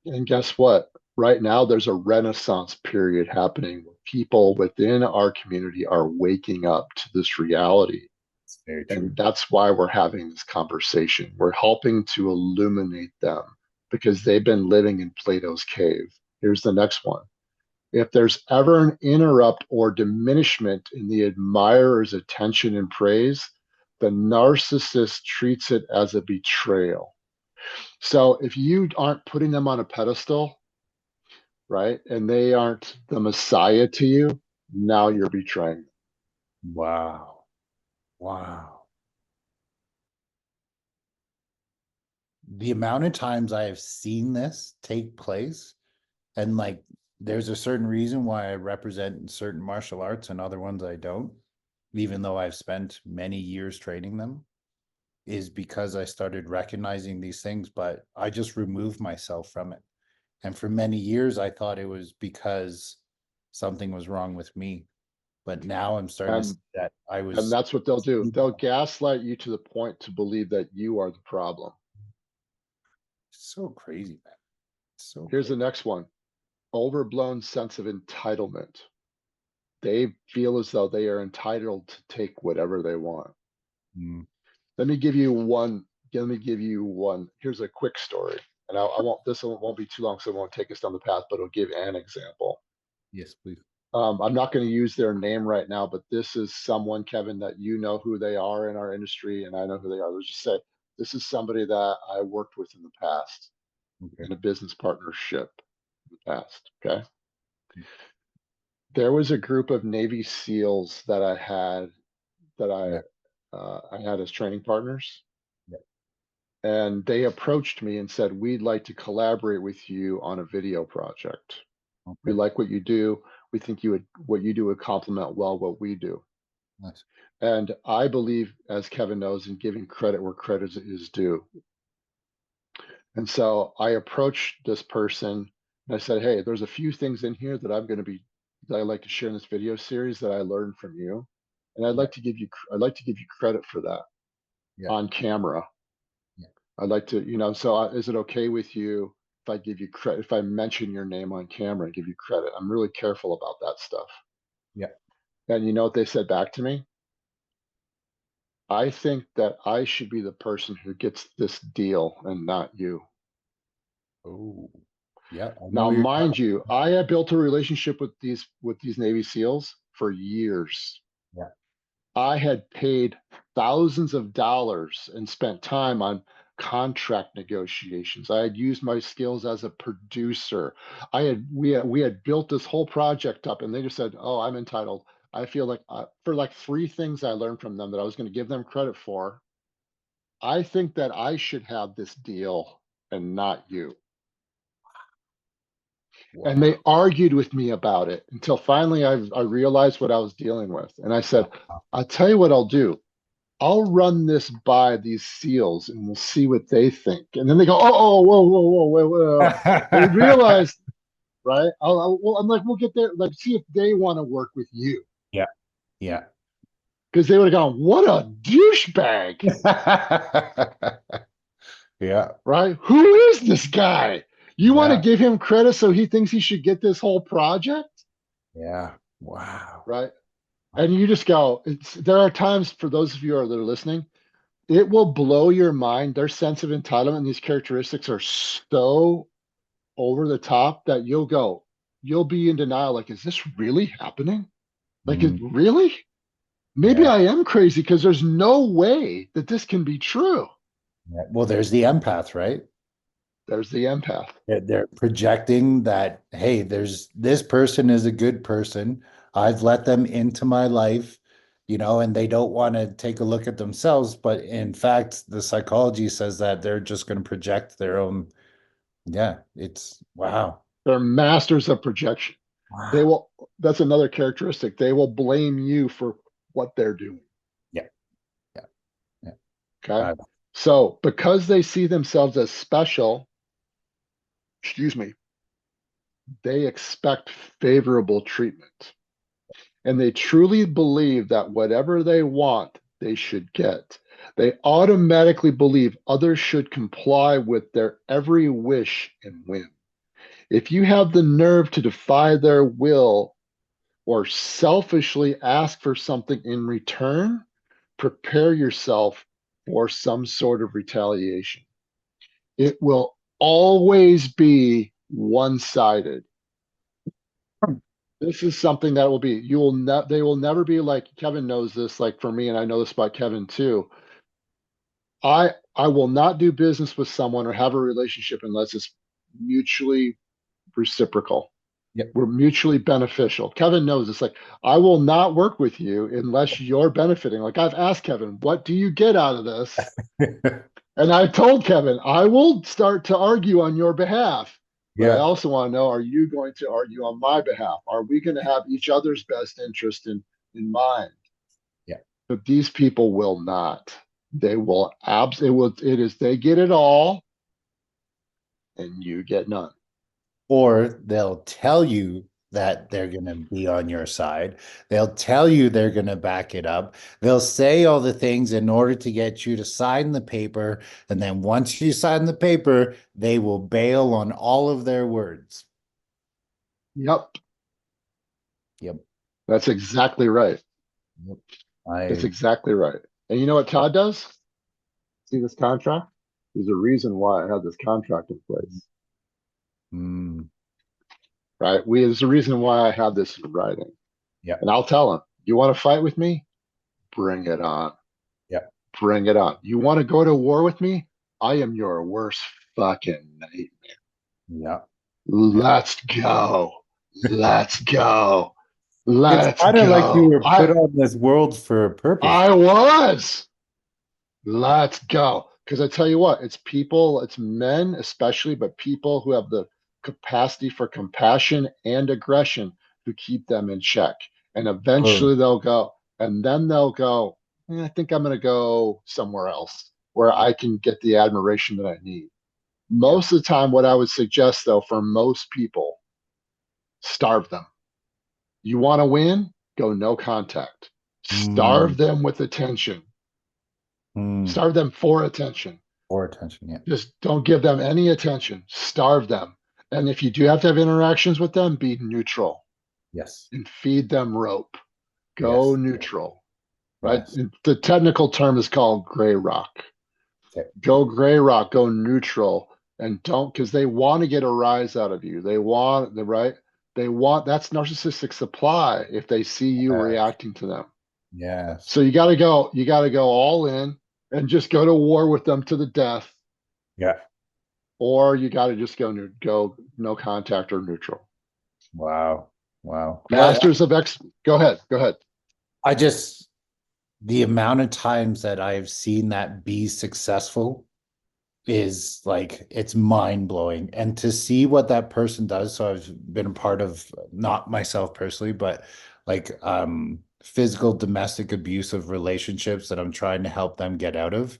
And guess what? Right now, there's a renaissance period happening where people within our community are waking up to this reality. It's very And true. that's why we're having this conversation. We're helping to illuminate them because they've been living in Plato's cave. Here's the next one. If there's ever an interrupt or diminishment in the admirer's attention and praise, the narcissist treats it as a betrayal. So if you aren't putting them on a pedestal, right, and they aren't the Messiah to you, now you're betraying them. Wow. Wow. The amount of times I have seen this take place, and like there's a certain reason why I represent certain martial arts and other ones I don't, even though I've spent many years training them, is because I started recognizing these things, but I just removed myself from it. And for many years, I thought it was because something was wrong with me. But now I'm starting to see And that I and was. that's what they'll do. They'll gaslight you to the point to believe that you are the problem. So crazy, man. So Here's the crazy. next one. Overblown sense of entitlement. They feel as though they are entitled to take whatever they want. Mm, Let me give you one. Let me give you one. Here's a quick story, and I won't. This won't be too long, so it won't take us down the path. But it'll give an example. yes, please. I'm not going to use their name right now, but this is someone, Kevin, that you know who they are in our industry, and I know who they are. Let's just say this is somebody that I worked with in the past Okay. in a business partnership in the past. Okay. There was a group of Navy SEALs that I had that Yeah. I had as training partners, Yeah. and they approached me and said, "We'd like to collaborate with you on a video project. We Okay. like what you do. We think what you do would complement well what we do." Nice. And I believe, as Kevin knows, in giving credit where credit is due. And so I approached this person and I said, "Hey, there's a few things in here that that I'd like to share in this video series that I learned from you. And Yeah. I'd like to give you credit for that Yeah. on camera. Yeah. I'd like to, so is it okay with you if I give you credit, if I mention your name on camera and give you credit? I'm really careful about that stuff." Yeah. And you know what they said back to me? "I think that I should be the person who gets this deal and not you." Oh, yeah. I know Now, you're mind talking. you, I had built a relationship with these Navy SEALs for years. Yeah. I had paid thousands of dollars and spent time on contract negotiations. I had used my skills as a producer. We had built this whole project up, and they just said, "Oh, I'm entitled." I feel like for like three things I learned from them that I was going to give them credit for. I think that I should have this deal and not you. And Wow. they argued with me about it until finally I realized what I was dealing with. And I said, "I'll tell you what I'll do. I'll run this by these SEALs and we'll see what they think." And then they go, "Oh, whoa, whoa, whoa, whoa, whoa." They realized, right? Well, I'm like, "We'll get there. Like, see if they want to work with you." Yeah. Yeah. Because they would have gone, "What a douchebag." Yeah. right? Who is this guy? You want to Yeah. give him credit so he thinks he should get this whole project, Yeah. Wow. right? And you just go, there are times for those of you that are listening, it will blow your mind. Their sense of entitlement and these characteristics are so over the top that you'll be in denial. Like, is this really happening? Like, Mm, really? Maybe yeah. I am crazy because there's no way that this can be true. Yeah. Well, there's the empath, right? There's the empath. They're projecting that, hey, there's this person is a good person. I've let them into my life, and they don't want to take a look at themselves. But in fact, the psychology says that they're just going to project their own. Yeah, it's wow. They're masters of projection. They Wow. will, that's another characteristic. They will blame you for what they're doing. Yeah. Yeah. Yeah. Okay. So because they see themselves as special, excuse me, they expect favorable treatment. And they truly believe that whatever they want, they should get. They automatically believe others should comply with their every wish and whim. If you have the nerve to defy their will or selfishly ask for something in return, prepare yourself for some sort of retaliation. It will always be one sided. This is something that will be, they will never be like, Kevin knows this, like for me, and I know this about Kevin too. I will not do business with someone or have a relationship unless it's mutually reciprocal. Yep. We're mutually beneficial. Kevin knows it's like, I will not work with you unless you're benefiting. Like I've asked Kevin, what do you get out of this? And I told Kevin, I will start to argue on your behalf. But I Yeah. also want to know, are you going to argue on my behalf? Are we going to have each other's best interest in mind? Yeah. But these people will not. They will they get it all and you get none. Or they'll tell you that they're going to be on your side. They'll tell you they're going to back it up. They'll say all the things in order to get you to sign the paper. And then once you sign the paper, they will bail on all of their words. Yep. Yep. That's exactly right. Yep. That's exactly right. And you know what Todd does? See this contract? There's a reason why I have this contract in place. Mm, Right? There's a reason why I have this in writing. yeah. And I'll tell him, you want to fight with me? Bring it on. Yeah. Bring it on. You want to go to war with me? I am your worst fucking nightmare. Yeah. Let's go. Let's go. It's Let's kind of like you go. were put on this world for a purpose. I was. Let's go. Because I tell you what, it's people, it's men especially, but people who have the capacity for compassion and aggression who keep them in check. And eventually they'll go, and then they'll go, I think I'm going to go somewhere else where I can get the admiration that I need. Most of the time, what I would suggest, though, for most people, starve them. You want to win? Go no contact. Starve them with attention. Starve them for attention. For attention, yeah. Just don't give them any attention. Starve them. And if you do have to have interactions with them, be neutral. Yes. And feed them rope. Go Yes. neutral. Right? Yes. The technical term is called gray rock. Okay. Go gray rock, go neutral, and don't, because they want to get a rise out of you. They want the right. They want, that's narcissistic supply if they see you reacting to them. Yes. So you got to go all in and just go to war with them to the death. Yeah. Or you got to just go no contact or neutral. Wow. Wow. Masters of X. Go ahead. The amount of times that I've seen that be successful is like, it's mind blowing. And to see what that person does. So I've been a part of, not myself personally, but like, physical domestic abusive relationships that I'm trying to help them get out of.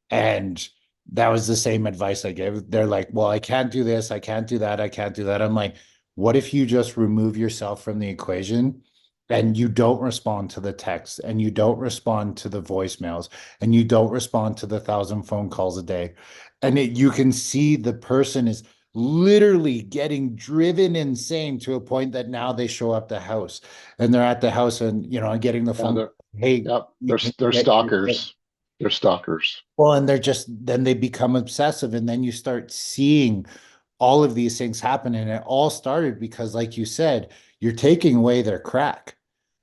And that was the same advice I gave. They're like, well, I can't do this. I can't do that. I can't do that. I'm like, what if you just remove yourself from the equation and you don't respond to the text, and you don't respond to the voicemails, and you don't respond to the 1,000 phone calls a day, and you can see the person is literally getting driven insane to a point that now they show up the house, and they're at the house, and getting the And phone, hey, yep, can you they're get your stalkers. They're stalkers. well, and then they become obsessive, and then you start seeing all of these things happen. And it all started because, like you said, you're taking away their crack.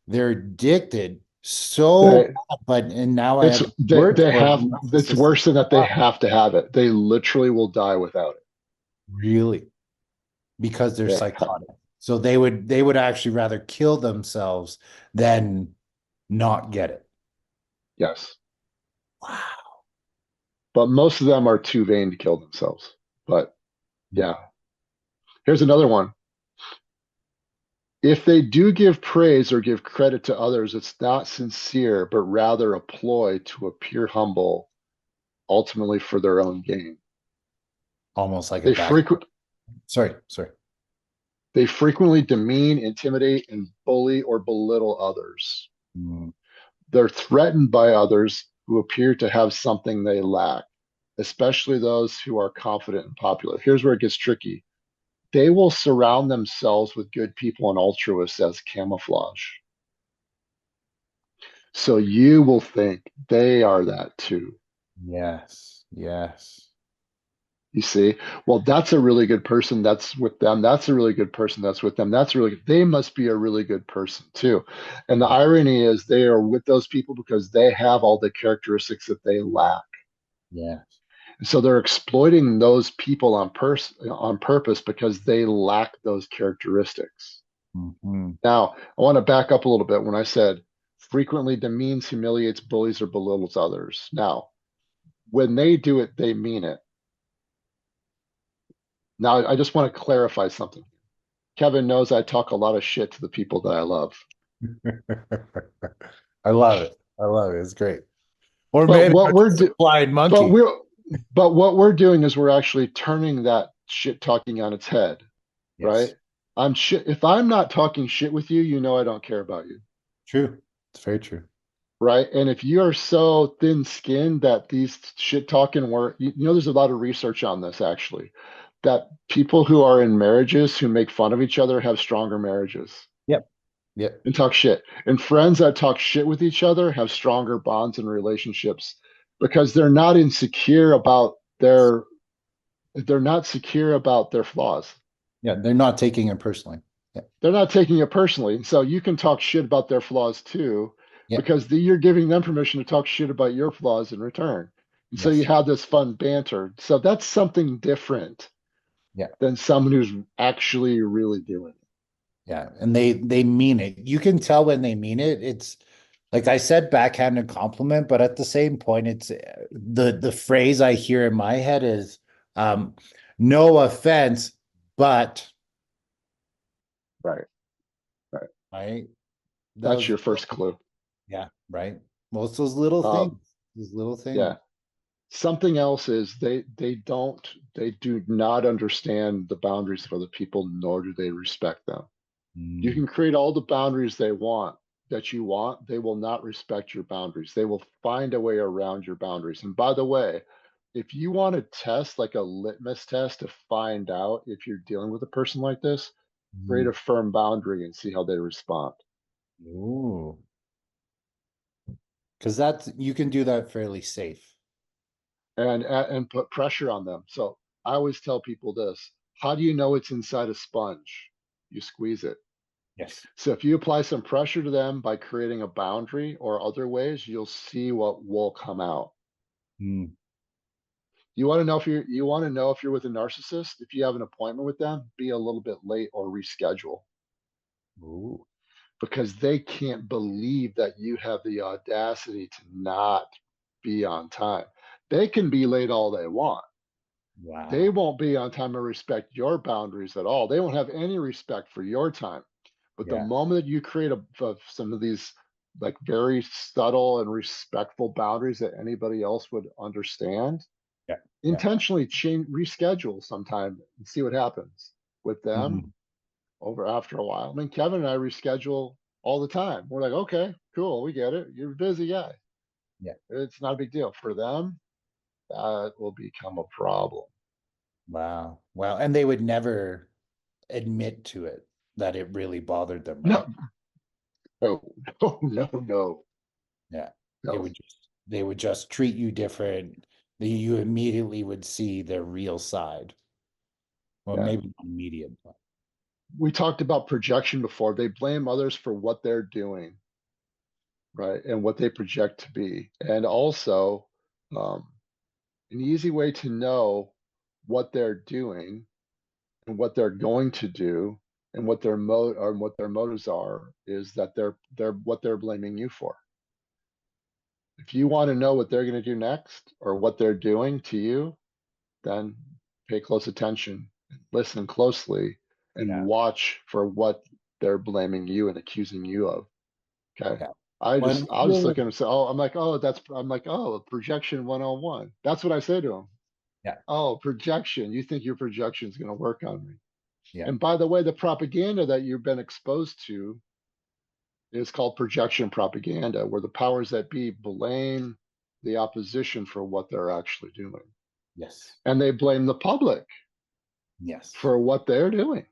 They're addicted so They, bad, and now I have words they for it. have, it's worse than that. They have to have it. They literally will die without it. Really, because they're They psychotic. So they would actually rather kill themselves than not get it. Yes. Wow. But most of them are too vain to kill themselves. But yeah. Here's another one. If they do give praise or give credit to others, it's not sincere, but rather a ploy to appear humble, ultimately for their own gain. Almost like a They back. frequent Sorry. they frequently demean, intimidate, and bully or belittle others. Mm. They're threatened by others who appear to have something they lack, especially those who are confident and popular. Here's where it gets tricky. They will surround themselves with good people and altruists as camouflage. So you will think they are that too. Yes. You see, well, that's a really good person. That's with them. That's a really good person. That's with them. That's really good. They must be a really good person too. And the irony is they are with those people because they have all the characteristics that they lack. Yes. And so they're exploiting those people on purpose because they lack those characteristics. Mm-hmm. Now, I want to back up a little bit when I said frequently demeans, humiliates, bullies, or belittles others. Now, when they do it, they mean it. Now, I just want to clarify something. Kevin knows I talk a lot of shit to the people that I love. I love it. It's great. Or But maybe what I'm we're just a do- blind but monkey. we're but what we're doing is we're actually turning that shit talking on its head, Yes. right? I'm shit. If I'm not talking shit with you, you know I don't care about you, True. It's very true. right? And if you are so thin-skinned that these shit talking were, there's a lot of research on this actually, that people who are in marriages who make fun of each other have stronger marriages Yep. Yep. and talk shit. And friends that talk shit with each other have stronger bonds and relationships because they're not secure about their flaws. Yeah. They're not taking it personally. Yeah. They're not taking it personally. And so you can talk shit about their flaws too, Yeah. because you're giving them permission to talk shit about your flaws in return. And so you Yes. have this fun banter. So that's something different Yeah. than someone who's actually really doing it. Yeah. And they mean it. You can tell when they mean it. It's like I said, backhanded compliment, but at the same point, it's the phrase I hear in my head is no offense, but Right. Right. right. That's Those your first clue. Yeah, right. Well, it's those little Um, things. These little things. yeah. Something else is they do not understand the boundaries of other people, nor do they respect them. You Mm. can create all the boundaries that you want. They will not respect your boundaries. They will find a way around your boundaries. And by the way, if you want to test like a litmus test to find out if you're dealing with a person like this, create Mm. a firm boundary and see how they respond. Ooh. Because that's you can do that fairly safe. And put pressure on them. So I always tell people this: how do you know it's inside a sponge? You squeeze it. Yes. So if you apply some pressure to them by creating a boundary or other ways, you'll see what will come out. Mm. You want to know if you're with a narcissist, if you have an appointment with them, be a little bit late or reschedule Ooh. because they can't believe that you have the audacity to not be on time. They can be late all they want. They Wow. won't be on time and respect your boundaries at all. They won't have any respect for your time. But the Yeah. moment that you create some of these like very subtle and respectful boundaries that anybody else would understand, Yeah. Yeah. intentionally reschedule sometime and see what happens with them Mhm. over after a while. I mean, Kevin and I reschedule all the time. We're like, okay, cool, we get it. You're a busy guy. Yeah. It's not a big deal. For them, that will become a problem. Wow. Wow. And they would never admit to it that it really bothered them, No, right? no, no. Yeah. It No. would just they would just treat you different. You immediately would see their real side. Well, Yeah. maybe not immediate, but We talked about projection before. They blame others for what they're doing, right? And what they project to be. And also, um, an easy way to know what they're doing and what they're going to do and what their motives are is that they're what they're blaming you for. If you want to know what they're going to do next or what they're doing to you, then pay close attention, listen closely, and yeah. watch for what they're blaming you and accusing you of. Okay. Yeah. Well, I'll just look at him and say, oh, I'm like, oh, projection 101. That's what I say to him. yeah. Oh, projection. You think your projection is going to work on me. Yeah. And by the way, the propaganda that you've been exposed to is called projection propaganda, where the powers that be blame the opposition for what they're actually doing. Yes. And they blame the public Yes. for what they're doing.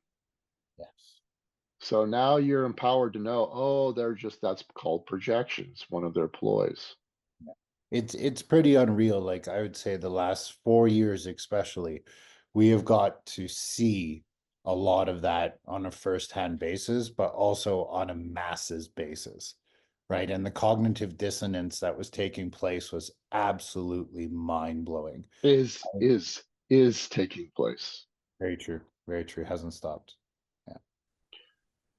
Yes. So now you're empowered to know, oh, that's called projections, one of their ploys. It's pretty unreal. Like I would say the last 4 years especially, we have got to see a lot of that on a first-hand basis, but also on a masses basis, right? And the cognitive dissonance that was taking place was absolutely mind-blowing. Is taking place. Very true. Very true. Hasn't stopped. Yeah.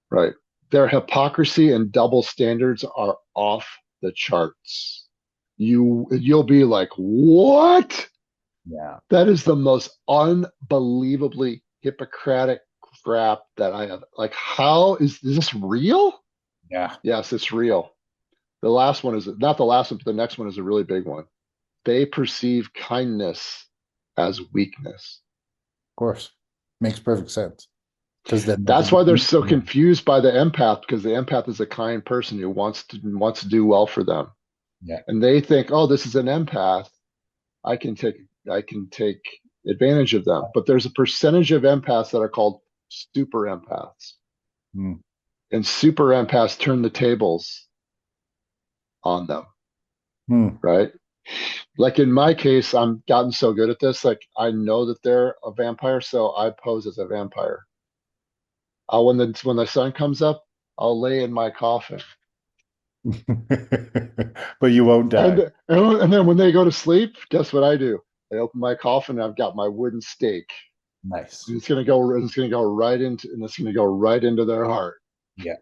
Right. Their hypocrisy and double standards are off the charts. You'll be like, what? Yeah. That is the most unbelievably Hippocratic crap that I have. Like, how is this real? Yeah. Yes, it's real. The last one is not the last one, but the next one is a really big one. They perceive kindness as weakness. Of course. Makes perfect sense. Because then That's why they're so confused by the empath, because the empath is a kind person who wants to do well for them. Yeah. And they think, oh, this is an empath. I can take advantage of them. But there's a percentage of empaths that are called super empaths. Hmm. And super empaths turn the tables on them. Right? Like in my case, I'm gotten so good at this. Like I know that they're a vampire, so I pose as a vampire. When the sun comes up, I'll lay in my coffin. But you won't die. And then when they go to sleep, guess what I do? I open my coffin and I've got my wooden stake. Nice. And it's gonna go right into their heart. Yeah.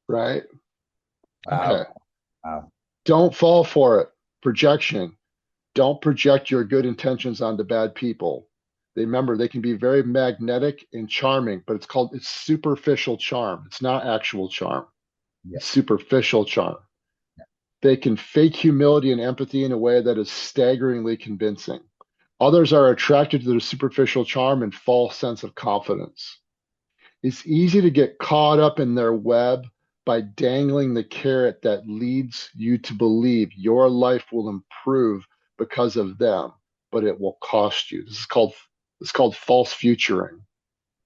Right? Wow. Okay. Wow. Don't fall for it. Projection. Don't project your good intentions onto bad people. Remember, they can be very magnetic and charming, but it's superficial charm. It's not actual charm. Yeah. It's superficial charm. They can fake humility and empathy in a way that is staggeringly convincing. Others are attracted to their superficial charm and false sense of confidence. It's easy to get caught up in their web by dangling the carrot that leads you to believe your life will improve because of them, but it will cost you. This is called false futuring.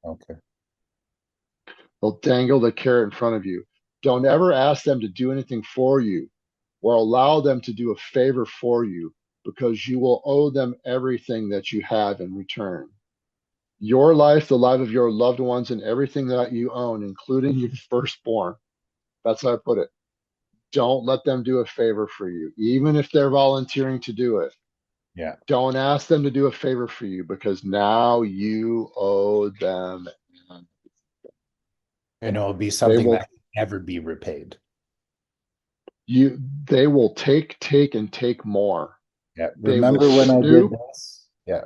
Okay. They'll dangle the carrot in front of you. Don't ever ask them to do anything for you or allow them to do a favor for you because you will owe them everything that you have in return. Your life, the life of your loved ones, and everything that you own, including your firstborn. That's how I put it. Don't let them do a favor for you, even if they're volunteering to do it. Yeah. Don't ask them to do a favor for you because now you owe them. And it'll be something that can never be repaid. They will take, and take more. Yeah. Remember when I did this? Yeah.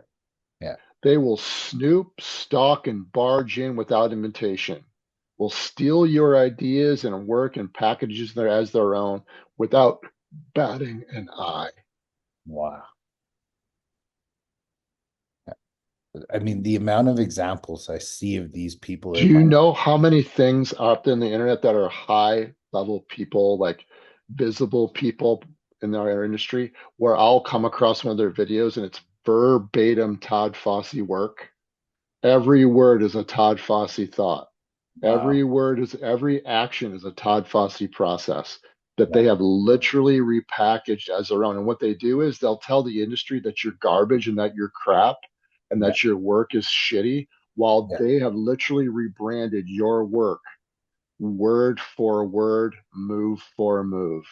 Yeah. They will snoop, stalk, and barge in without invitation. Will steal your ideas and work and packages them as their own without batting an eye. Wow. I mean, the amount of examples I see of these people Do in you my, know how many things out there in the internet that are high level people, like visible people in our industry, where I'll come across one of their videos and it's verbatim Todd Fossey work? Every word is a Todd Fossey thought. wow. Every action is a Todd Fossey process that Yeah, they have literally repackaged as their own. And what they do is they'll tell the industry that you're garbage and that you're crap and yeah, that your work is shitty, while yeah. they have literally rebranded your work word for word, move for move.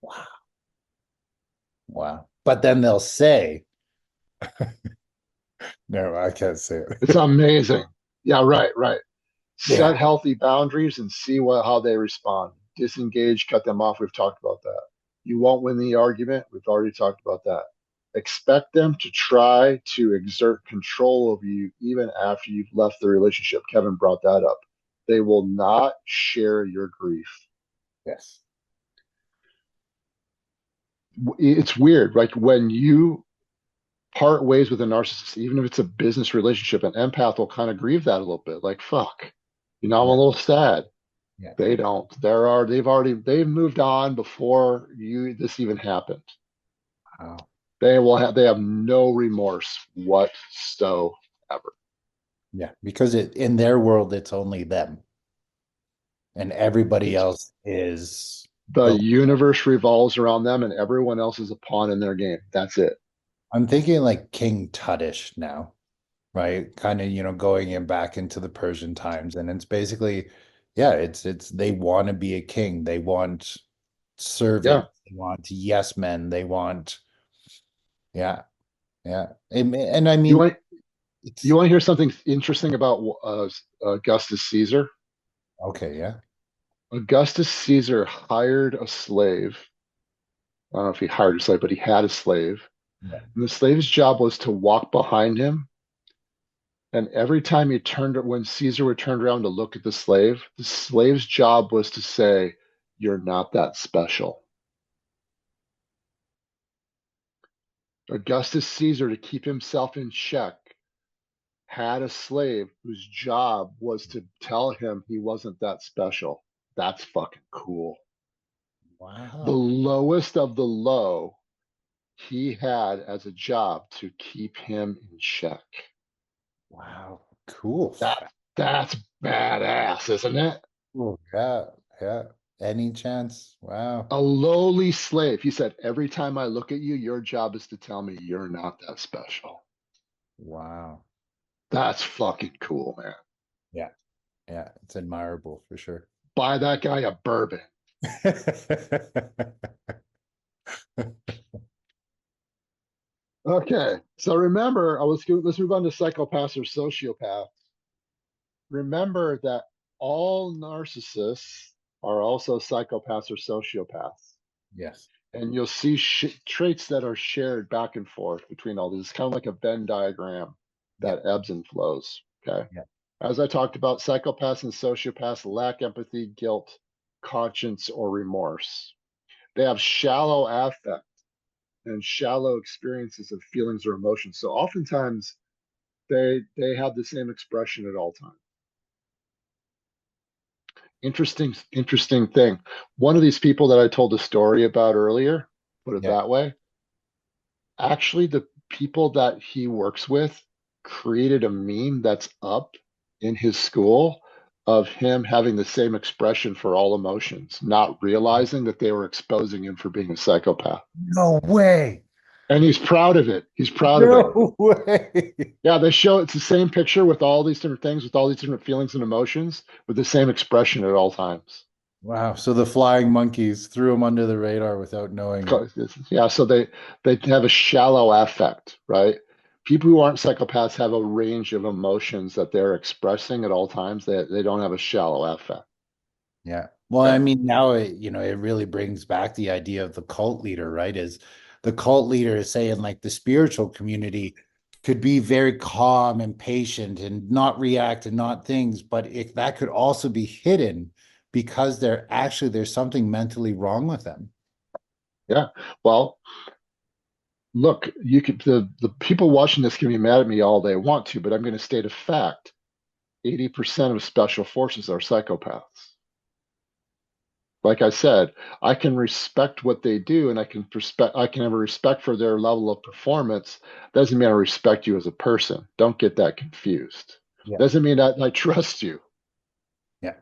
Wow. Wow. But then they'll say, no, I can't say It's it. amazing. Yeah, right, right. Set Yeah. healthy boundaries and see how they respond. Disengage, cut them off. We've talked about that. You won't win the argument. We've already talked about that. Expect them to try to exert control over you even after you've left the relationship. Kevin brought that up. They will not share your grief. Yes. It's weird. Like when you part ways with a narcissist, even if it's a business relationship, an empath will kind of grieve that a little bit. Like, fuck, I'm a Yeah. little sad. Yeah. They don't. They've moved on before this even happened. Wow. They have no remorse whatsoever. Yeah. Because in their world, it's only them, and everybody It's else is the the. universe revolves around them and everyone else is a pawn in their game. That's it. I'm thinking like King Tuttish now, right? Kind of, going in back into the Persian times. And it's basically, yeah, it's they want to be a king. They want Yeah. servants. They want yes men. They want, yeah, yeah. And I You mean, want you it's want to hear something interesting about Augustus Caesar? okay, yeah. Augustus Caesar hired a slave. I don't know if he hired a slave, but he had a slave. Yeah. And the slave's job was to walk behind him. And every time when Caesar would turn around to look at the slave's job was to say, "You're not that special." Augustus Caesar, to keep himself in check, had a slave whose job was to tell him he wasn't that special. That's fucking cool. The Wow. lowest of the low he had as a job to keep him in check. Wow. Cool. That's badass, isn't it? Cool. Yeah. Yeah. Any chance? Wow. A lowly slave. He said, "Every time I look at you, your job is to tell me you're not that special." Wow. That's fucking cool, man. Yeah. Yeah. It's admirable for sure. Buy that guy a bourbon. Okay, so remember, let's move on to psychopaths or sociopaths. Remember that all narcissists are also psychopaths or sociopaths. Yes. And you'll see traits that are shared back and forth between all these. It's kind of like a Venn diagram Yeah. that ebbs and flows. Okay. Yeah. As I talked about, psychopaths and sociopaths lack empathy, guilt, conscience, or remorse. They have shallow affect and shallow experiences of feelings or emotions. So oftentimes they have the same expression at all times. Interesting thing. One of these people that I told a story about earlier, put it Yeah. that way, actually the people that he works with created a meme that's up in his school of him having the same expression for all emotions, not realizing that they were exposing him for being a psychopath. No way. And he's proud of it. He's proud of it. No way. Yeah, they show it's the same picture with all these different things, with all these different feelings and emotions, with the same expression at all times. Wow. So the flying monkeys threw him under the radar without knowing it. Yeah, so they have a shallow affect, right? People who aren't psychopaths have a range of emotions that they're expressing at all times. They don't have a shallow affect. Yeah. Well, I Okay. mean, now it really brings back the idea of the cult leader, right? Is the cult leader is saying like the spiritual community could be very calm and patient and not react and not things, but that could also be hidden because there's something mentally wrong with them. Yeah. Well, look, you could the people watching this can be mad at me all they want to, but I'm going to state a fact. 80% of special forces are psychopaths. Like I said, I can respect what they do and I can have a respect for their level of performance. Doesn't mean I respect you as a person. Don't get that confused. Yeah. Doesn't mean that I trust you. Yeah.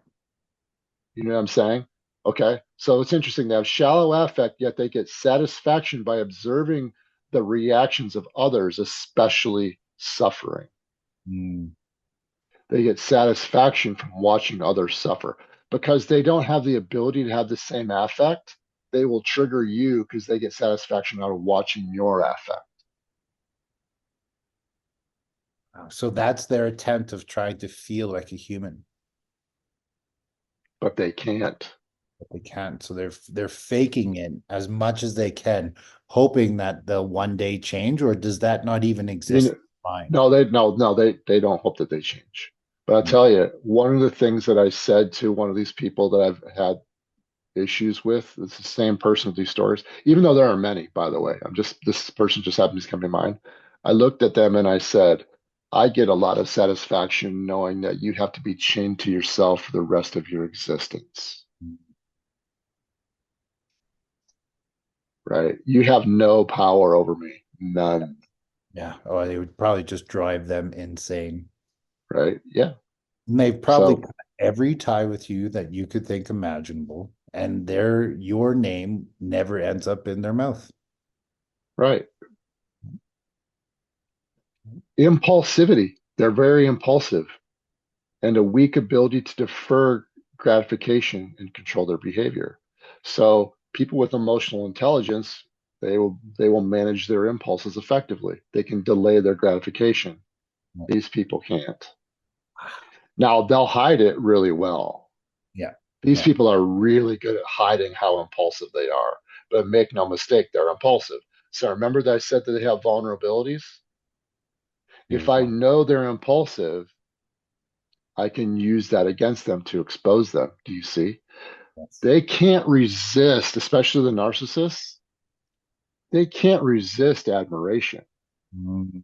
You know what I'm saying? Okay. So it's interesting. They have shallow affect, yet they get satisfaction by observing the reactions of others, especially suffering. Mm. They get satisfaction from watching others suffer because they don't have the ability to have the same affect. They will trigger you because they get satisfaction out of watching your affect, So that's their attempt of trying to feel like a human, but they can't. but they can't. So they're faking it as much as they can, hoping that they'll one day change, or does that not even You exist know, in mind? no, they don't hope that they change. But I'll tell you, one of the things that I said to one of these people that I've had issues with, it's the same person with these stories, even though there are many, by the way. This person just happens to come to mind. I looked at them and I said, I get a lot of satisfaction knowing that you have to be chained to yourself for the rest of your existence, right? You have no power over me, none, Yeah. Oh, they would probably just drive them insane. right? Yeah. And they've probably So, cut every tie with you that you could think imaginable, and your name never ends up in their mouth. right. Impulsivity. They're very impulsive and a weak ability to defer gratification and control their behavior. So people with emotional intelligence, they will manage their impulses effectively. They can delay their gratification. These people can't. Now they'll hide it really well. Yeah. These Yeah. people are really good at hiding how impulsive they are. But make no mistake, they're impulsive. So remember that I said that they have vulnerabilities? If I Beautiful. know they're impulsive, I can use that against them to expose them. Do you see? Yes. They can't resist, especially the narcissists, they can't resist admiration. Mm.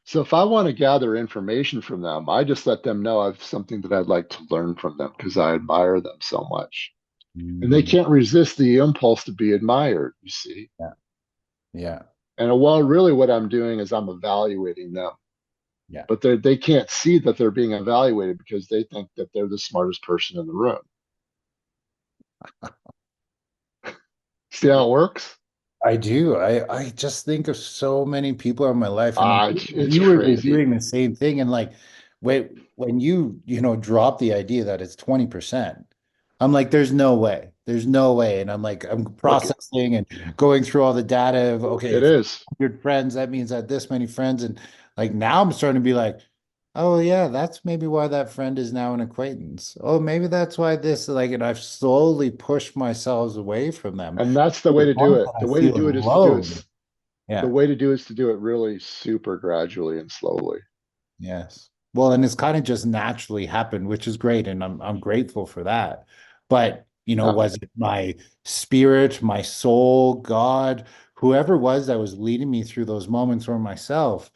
So if I want to gather information from them, I just let them know I've something that I'd like to learn from them because I admire them so much. And they Mm. can't resist the impulse to be admired, you see. Yeah. Yeah. And well, really what I'm doing is I'm evaluating them. Yeah. But they can't see that they're being evaluated because they think that they're the smartest person in the room. See how it works? I do. I just think of so many people in my life, and like It's you were crazy. doing the same thing. And like when you know drop the idea that it's 20%, I'm like, there's no way. There's no way. And I'm like, I'm Look, processing and going through all the data of okay, it if is. 100 friends, that means that this many friends. And like now I'm starting to be like, oh yeah, that's maybe why that friend is now an acquaintance. Oh, maybe that's why this like, and I've slowly pushed myself away from them And that's the to the way to do point it. that The I way to feel do it is to do it. alone. The Yeah. way to do it is to do it really super gradually and slowly. Yes. Well, and it's kind of just naturally happened, which is great, and I'm grateful for that. But, Yeah. was it my spirit, my soul, God, whoever it was that was leading me through those moments, or myself,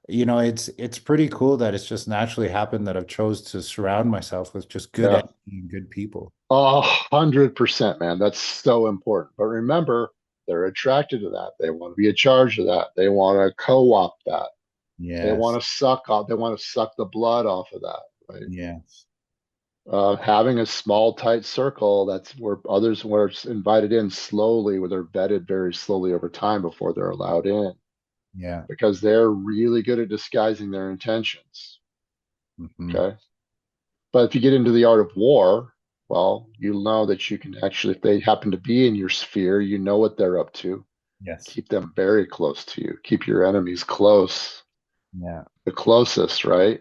it's pretty cool that it's just naturally happened that I've chose to surround myself with just good Yeah. energy and good people. 100%, man. That's so important. But remember, they're attracted to that. They want to be in charge of that. They want to co-opt that. They Yes. want to suck off. They want to suck the blood off of that. Right. Yes. Having a small, tight circle, that's where others were invited in slowly, where they're vetted very slowly over time before they're allowed in, Yeah. because they're really good at disguising their intentions. Hmm. Okay. But if you get into the art of war, well, you'll know that you can actually, if they happen to be in your sphere, you know what they're up to. Yes. Keep them very close to you. Keep your enemies close, Yeah. the closest, right?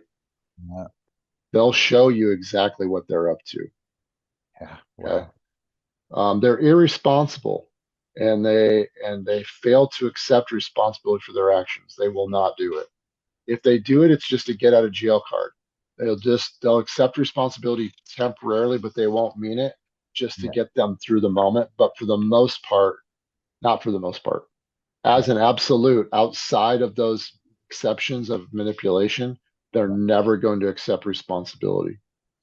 Yeah. They'll show you exactly what they're up to. Yeah. Okay. Wow. They're irresponsible and they fail to accept responsibility for their actions. They will not do it. If they do it, it's just a get out of jail card. They'll accept responsibility temporarily, but they won't mean it just to Yeah. get them through the moment. But for the most part, not for the most part. as an absolute, outside of those exceptions of manipulation, they're never going to accept responsibility.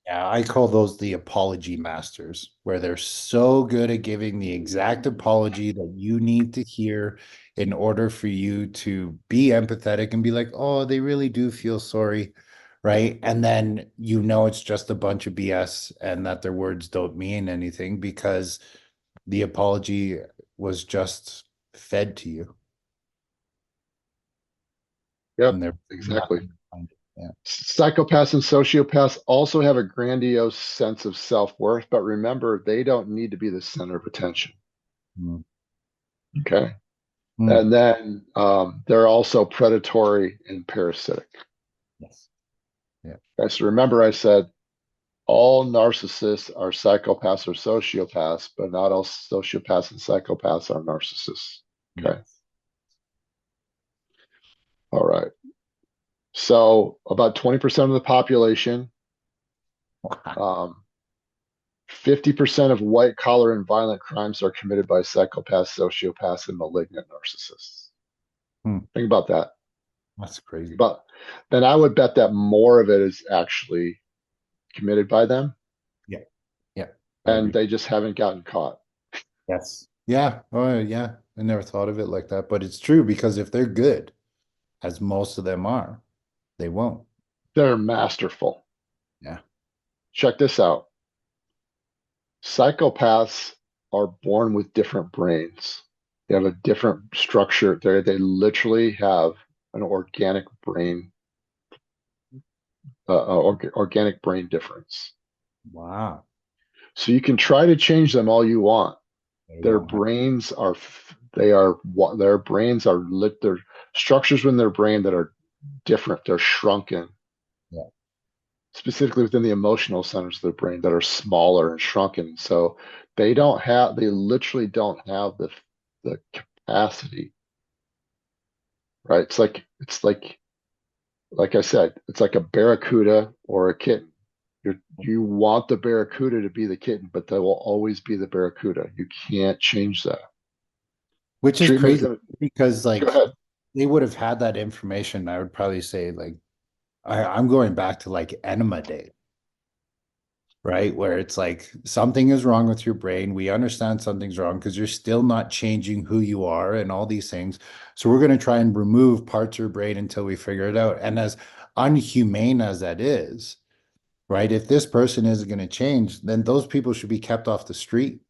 Yeah, I call those the apology masters, where they're so good at giving the exact apology that you need to hear in order for you to be empathetic and be like, oh, they really do feel sorry, right? And then you know it's just a bunch of BS and that their words don't mean anything because the apology was just fed to you Yep, and they're exactly. nothing behind it. Yeah. Psychopaths and sociopaths also have a grandiose sense of self-worth, but remember, they don't need to be the center of attention. Mm. Okay. Mm. And then they're also predatory and parasitic. Yes. Yeah. Okay, so remember, I said all narcissists are psychopaths or sociopaths, but not all sociopaths and psychopaths are narcissists. Okay. Yes. All right. So about 20% of the population, Wow. 50% of white collar and violent crimes are committed by psychopaths, sociopaths, and malignant narcissists. Hmm. Think about that. That's crazy. But then I would bet that more of it is actually committed by them Yeah. Yeah. I and agree. they just haven't gotten caught. Yes. Yeah. Oh, yeah. I never thought of it like that, but it's true because if they're good, as most of them are, they won't. They're masterful. Yeah. Check this out. Psychopaths are born with different brains. They have a different structure. They literally have an organic brain difference. Wow. So you can try to change them all you want. They Their won't have. brains are their brains are lit. Their structures within their brain that are different. They're shrunken, Yeah. specifically within the emotional centers of the brain that are smaller and shrunken. So they literally don't have the capacity, right? Like I said, it's like a barracuda or a kitten. You want the barracuda to be the kitten, but they will always be the barracuda. You can't change that. Which is Treatment is crazy going to because go like ahead. they would have had that information. I would probably say like I'm going back to like enema day, right? Where it's like something is wrong with your brain. We understand something's wrong because you're still not changing who you are and all these things. So we're going to try and remove parts of your brain until we figure it out. And as unhumane as that is, right? If this person isn't going to change, then those people should be kept off the street,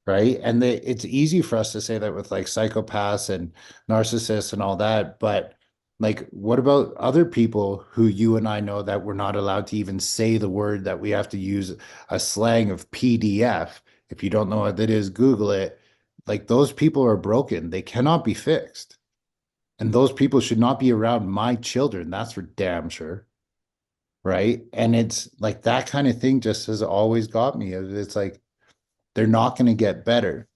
right? And it's easy for us to say that with like psychopaths and narcissists and all that, but like, what about other people who you and I know that we're not allowed to even say the word that we have to use a slang of PDF? If you don't know what that is, Google it. Like, those people are broken. They cannot be fixed. And those people should not be around my children. That's for damn sure. Right. And it's like that kind of thing just has always got me. It's like they're not going to get better.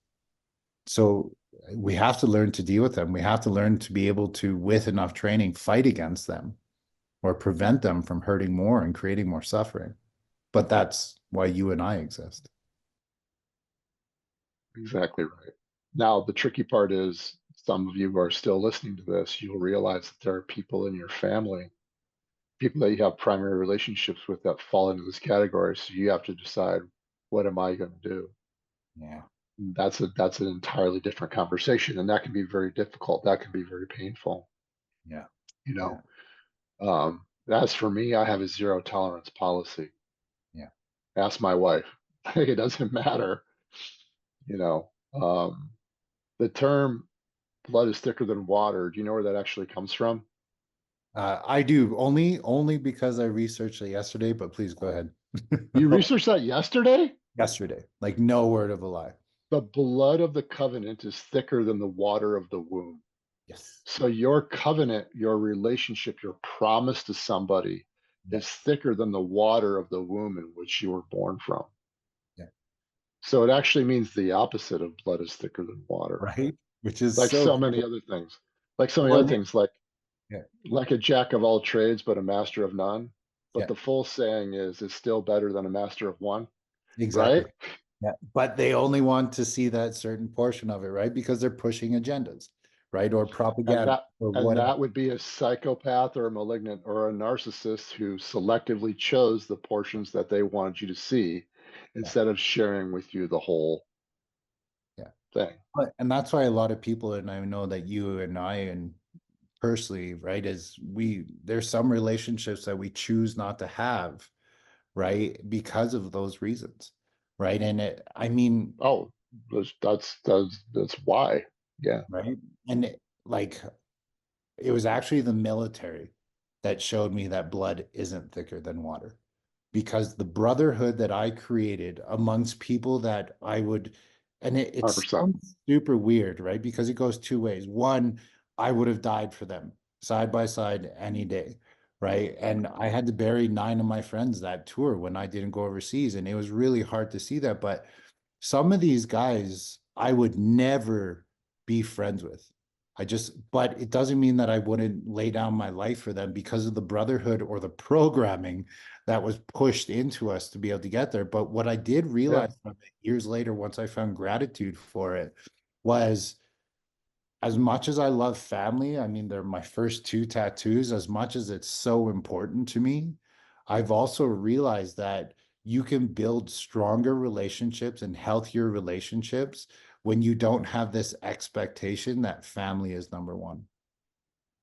So we have to learn to deal with them. We have to learn to be able to, with enough training, fight against them or prevent them from hurting more and creating more suffering. But that's why you and I exist. Exactly right. Now, the tricky part is some of you who are still listening to this, you'll realize that there are people in your family, people that you have primary relationships with that fall into this category. So you have to decide, what am I going to do? Yeah. That's an entirely different conversation, and that can be very difficult. That can be very painful. Yeah. You Yeah. know, as for me, I have a zero tolerance policy. Yeah. Ask my wife. It doesn't matter. You know, the term "blood is thicker than water." Do you know where that actually comes from? I do only because I researched it yesterday, but please go ahead. You researched that yesterday? Yesterday, like no word of a lie. The blood of the covenant is thicker than the water of the womb. Yes. So your covenant, your relationship, your promise to somebody Yeah. is thicker than the water of the womb in which you were born from. Yeah. So it actually means the opposite of blood is thicker than water. Right. Which is Like so so many cool. other things. Like so many Well, other things, yeah. like a jack of all trades, but a master of none. But Yeah. the full saying is, it's still better than a master of one, right? Exactly. Yeah. But they only want to see that certain portion of it, right? Because they're pushing agendas, right? Or And propaganda that or and whatever. that would be a psychopath or a malignant or a narcissist who selectively chose the portions that they wanted you to see Yeah. instead of sharing with you the whole Yeah. thing. And that's why a lot of people, and I know that you and I and personally, right, is there's some relationships that we choose not to have, right, because of those reasons, right? And I mean, Oh, that's why. Yeah. right, and like it was actually the military that showed me that blood isn't thicker than water, because the brotherhood that I created amongst people that I would, and it 100%. sounds super weird, right? Because it goes two ways. One, I would have died for them side by side any day, right? And I had to bury 9 of my friends that tour when I didn't go overseas, and it was really hard to see that. But some of these guys I would never be friends with. But it doesn't mean that I wouldn't lay down my life for them because of the brotherhood or the programming that was pushed into us to be able to get there. But what I did Yeah. realize from it years later, once I found gratitude for it, was as much as I love family, I mean, they're my first 2 tattoos, as much as it's so important to me, I've also realized that you can build stronger relationships and healthier relationships when you don't have this expectation that family is number one,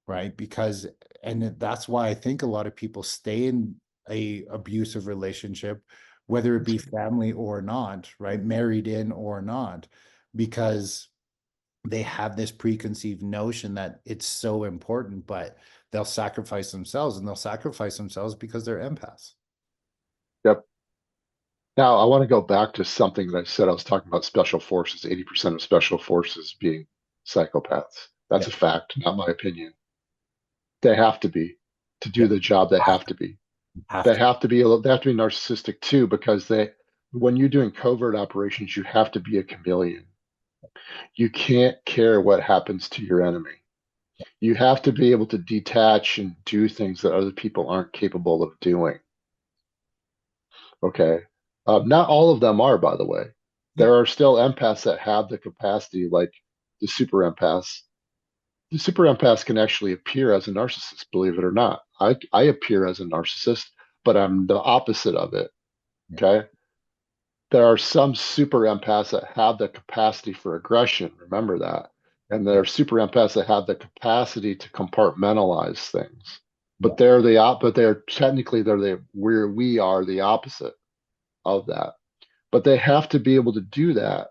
right? Because, and that's why I think a lot of people stay in a abusive relationship, whether it be family or not, right? Married in or not, because they have this preconceived notion that it's so important, but they'll sacrifice themselves, and they'll sacrifice themselves because they're empaths. Yep. Now, I want to go back to something that I said. I was talking about special forces, 80% of special forces being psychopaths. That's Yeah. a fact, not my opinion. They have to be to do Yeah. the job. They Have have to, to be. have They to. have to be. They have to be narcissistic too, because when you're doing covert operations, you have to be a chameleon. You can't care what happens to your enemy. You have to be able to detach and do things that other people aren't capable of doing. Okay. Not all of them are, by the way. Yeah. There are still empaths that have the capacity, like the super empaths. The super empaths can actually appear as a narcissist, believe it or not. I appear as a narcissist, but I'm the opposite of it. Yeah. Okay. There are some super empaths that have the capacity for aggression. Remember that. And there Yeah. are super empaths that have the capacity to compartmentalize things. Yeah. But they're technically we are the opposite of that. But they have to be able to do that.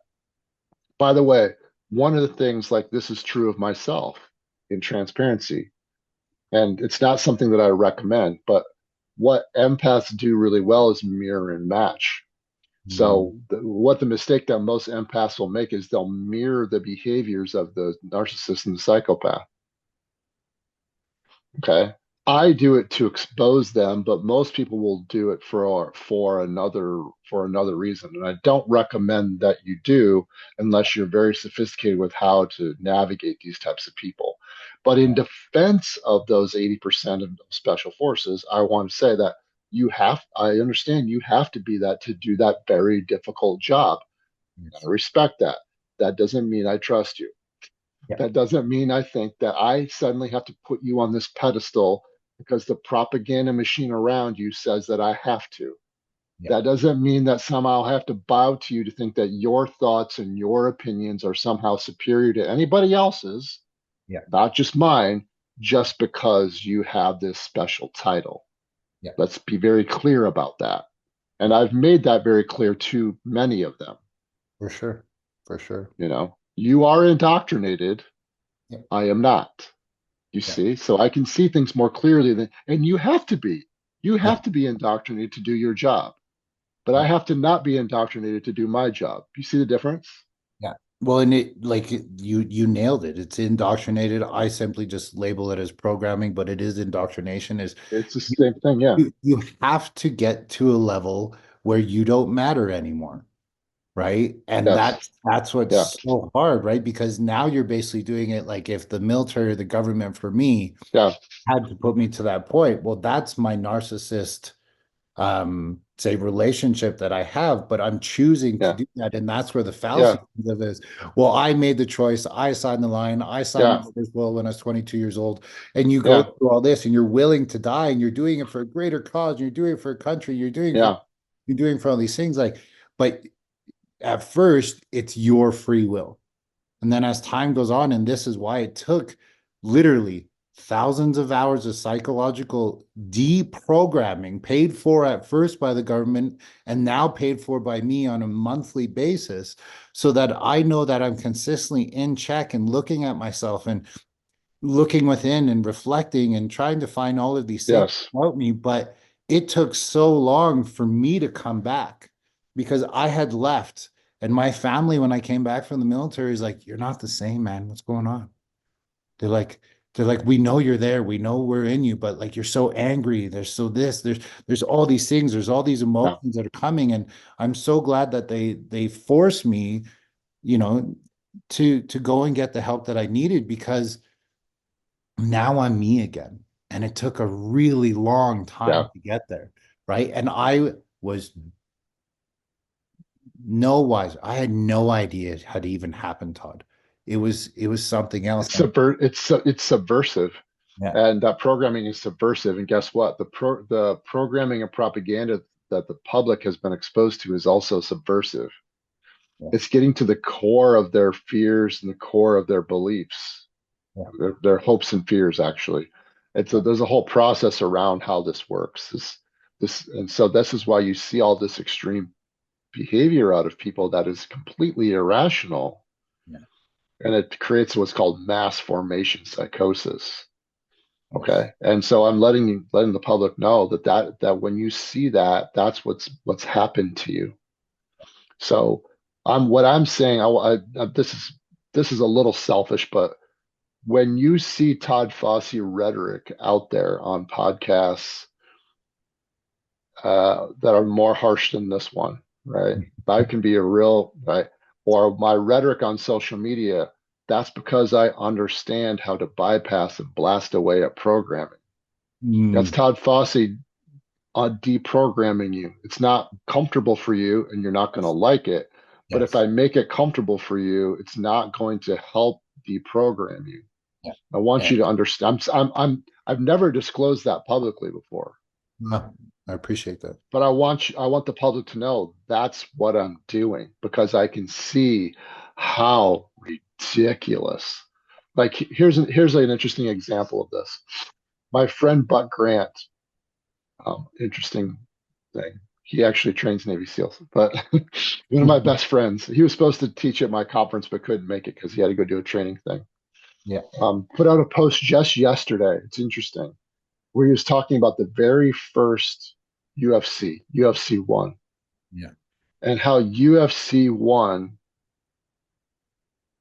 By the way, one of the things, like, this is true of myself in transparency, and it's not something that I recommend, but what empaths do really well is mirror and match. Mm. So what the mistake that most empaths will make is they'll mirror the behaviors of the narcissist and the psychopath. Okay. I do it to expose them, but most people will do it for another reason. And I don't recommend that you do unless you're very sophisticated with how to navigate these types of people. But in defense of those 80% of special forces, I want to say that I understand you have to be that to do that very difficult job. I Yes. respect that. That doesn't mean I trust you. Yeah. That doesn't mean I think that I suddenly have to put you on this pedestal because the propaganda machine around you says that I have to. Yeah. That doesn't mean that somehow I have to bow to you to think that your thoughts and your opinions are somehow superior to anybody else's, Yeah. not just mine, just because you have this special title. Yeah. Let's be very clear about that. And I've made that very clear to many of them. For sure. For sure. You are indoctrinated. Yeah. I am not. You Yeah. see, so I can see things more clearly and you have to be. You Yeah. have to be indoctrinated to do your job. But I Yeah. have to not be indoctrinated to do my job. You see the difference? Yeah. Well, and you nailed it. It's indoctrinated. I simply just label it as programming, but it is indoctrination. Is It's the you, same thing, yeah. you have to get to a level where you don't matter anymore, right? And Yes. that's Yeah. what's so hard, right? Because now you're basically doing it like if the military or the government for me Yeah. had to put me to that point, well, that's my narcissist say relationship that I have, but I'm choosing to Yeah. do that. And that's where the fallacy Yeah. of is, well, I made the choice, I signed the line, I signed my Yeah. mother's will when I was 22 years old. And you go Yeah. through all this and you're willing to die and you're doing it for a greater cause, you're doing it for a country, Yeah. you're doing for all these things. Like, but at first it's your free will. And then as time goes on, and this is why it took literally thousands of hours of psychological deprogramming, paid for at first by the government and now paid for by me on a monthly basis, so that I know that I'm consistently in check and looking at myself and looking within and reflecting and trying to find all of these things Yes. about me. But it took so long for me to come back because I had left. And my family, when I came back from the military, is like, "You're not the same, man. What's going on?" They're like, "We know you're there. We know we're in you, but like you're so angry. There's so this, there's all these things, there's all these Yeah. emotions that are coming." And I'm so glad that they forced me, you know, to go and get the help that I needed, because now I'm me again. And it took a really long Yeah. time to get there. Right. And I was no wiser. I had no idea it had even happened, Todd. It was something else. It's subversive. Yeah. And that programming is subversive. And guess what? The programming and propaganda that the public has been exposed to is also subversive. Yeah. It's getting to the core of their fears and the core of their beliefs, Yeah. their hopes and fears, actually. And so Yeah. there's a whole process around how this works. And so this is why you see all this extreme behavior out of people that is completely irrational, Yeah. and it creates what's called mass formation psychosis. Yes. Okay. And so I'm letting the public know that when you see that, that's what's happened to you. So what I'm saying, this is a little selfish, but when you see Todd Fossey rhetoric out there on podcasts that are more harsh than this one, right? That can be a real, right? Or my rhetoric on social media, that's because I understand how to bypass and blast away at programming. That's Mm, Todd Fossey on deprogramming you. It's not comfortable for you and you're not going to like it. But if yes. I make it comfortable for you, it's not going to help deprogram you. Yeah. I want And you to understand. I've never disclosed that publicly before, I appreciate that. but I want the public to know that's what I'm doing, because I can see how ridiculous. Like here's an interesting example of this. My friend Buck Grant, interesting thing. He actually trains Navy SEALs, but one of my best friends, he was supposed to teach at my conference but couldn't make it because he had to go do a training thing. Yeah. Put out a post just yesterday. It's interesting, where he was talking about the very first UFC 1, Yeah. and how UFC 1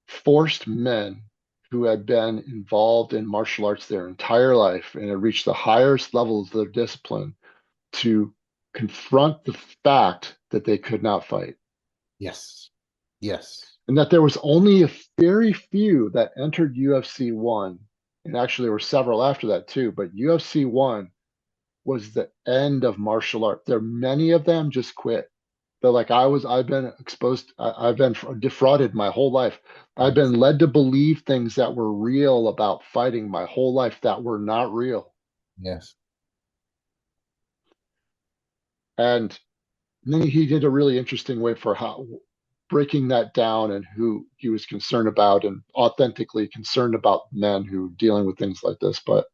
forced men who had been involved in martial arts their entire life and had reached the highest levels of their discipline to confront the fact that they could not fight, Yes. Yes. and that there was only a very few that entered UFC 1. And actually, there were several after that too, but UFC 1 was the end of martial art. There, many of them just quit. They're like, I've been exposed, I've been defrauded my whole life. I've Yes. been led to believe things that were real about fighting my whole life that were not real. Yes. And then he did a really interesting way for how breaking that down and who he was concerned about, and authentically concerned about men who are dealing with things like this. But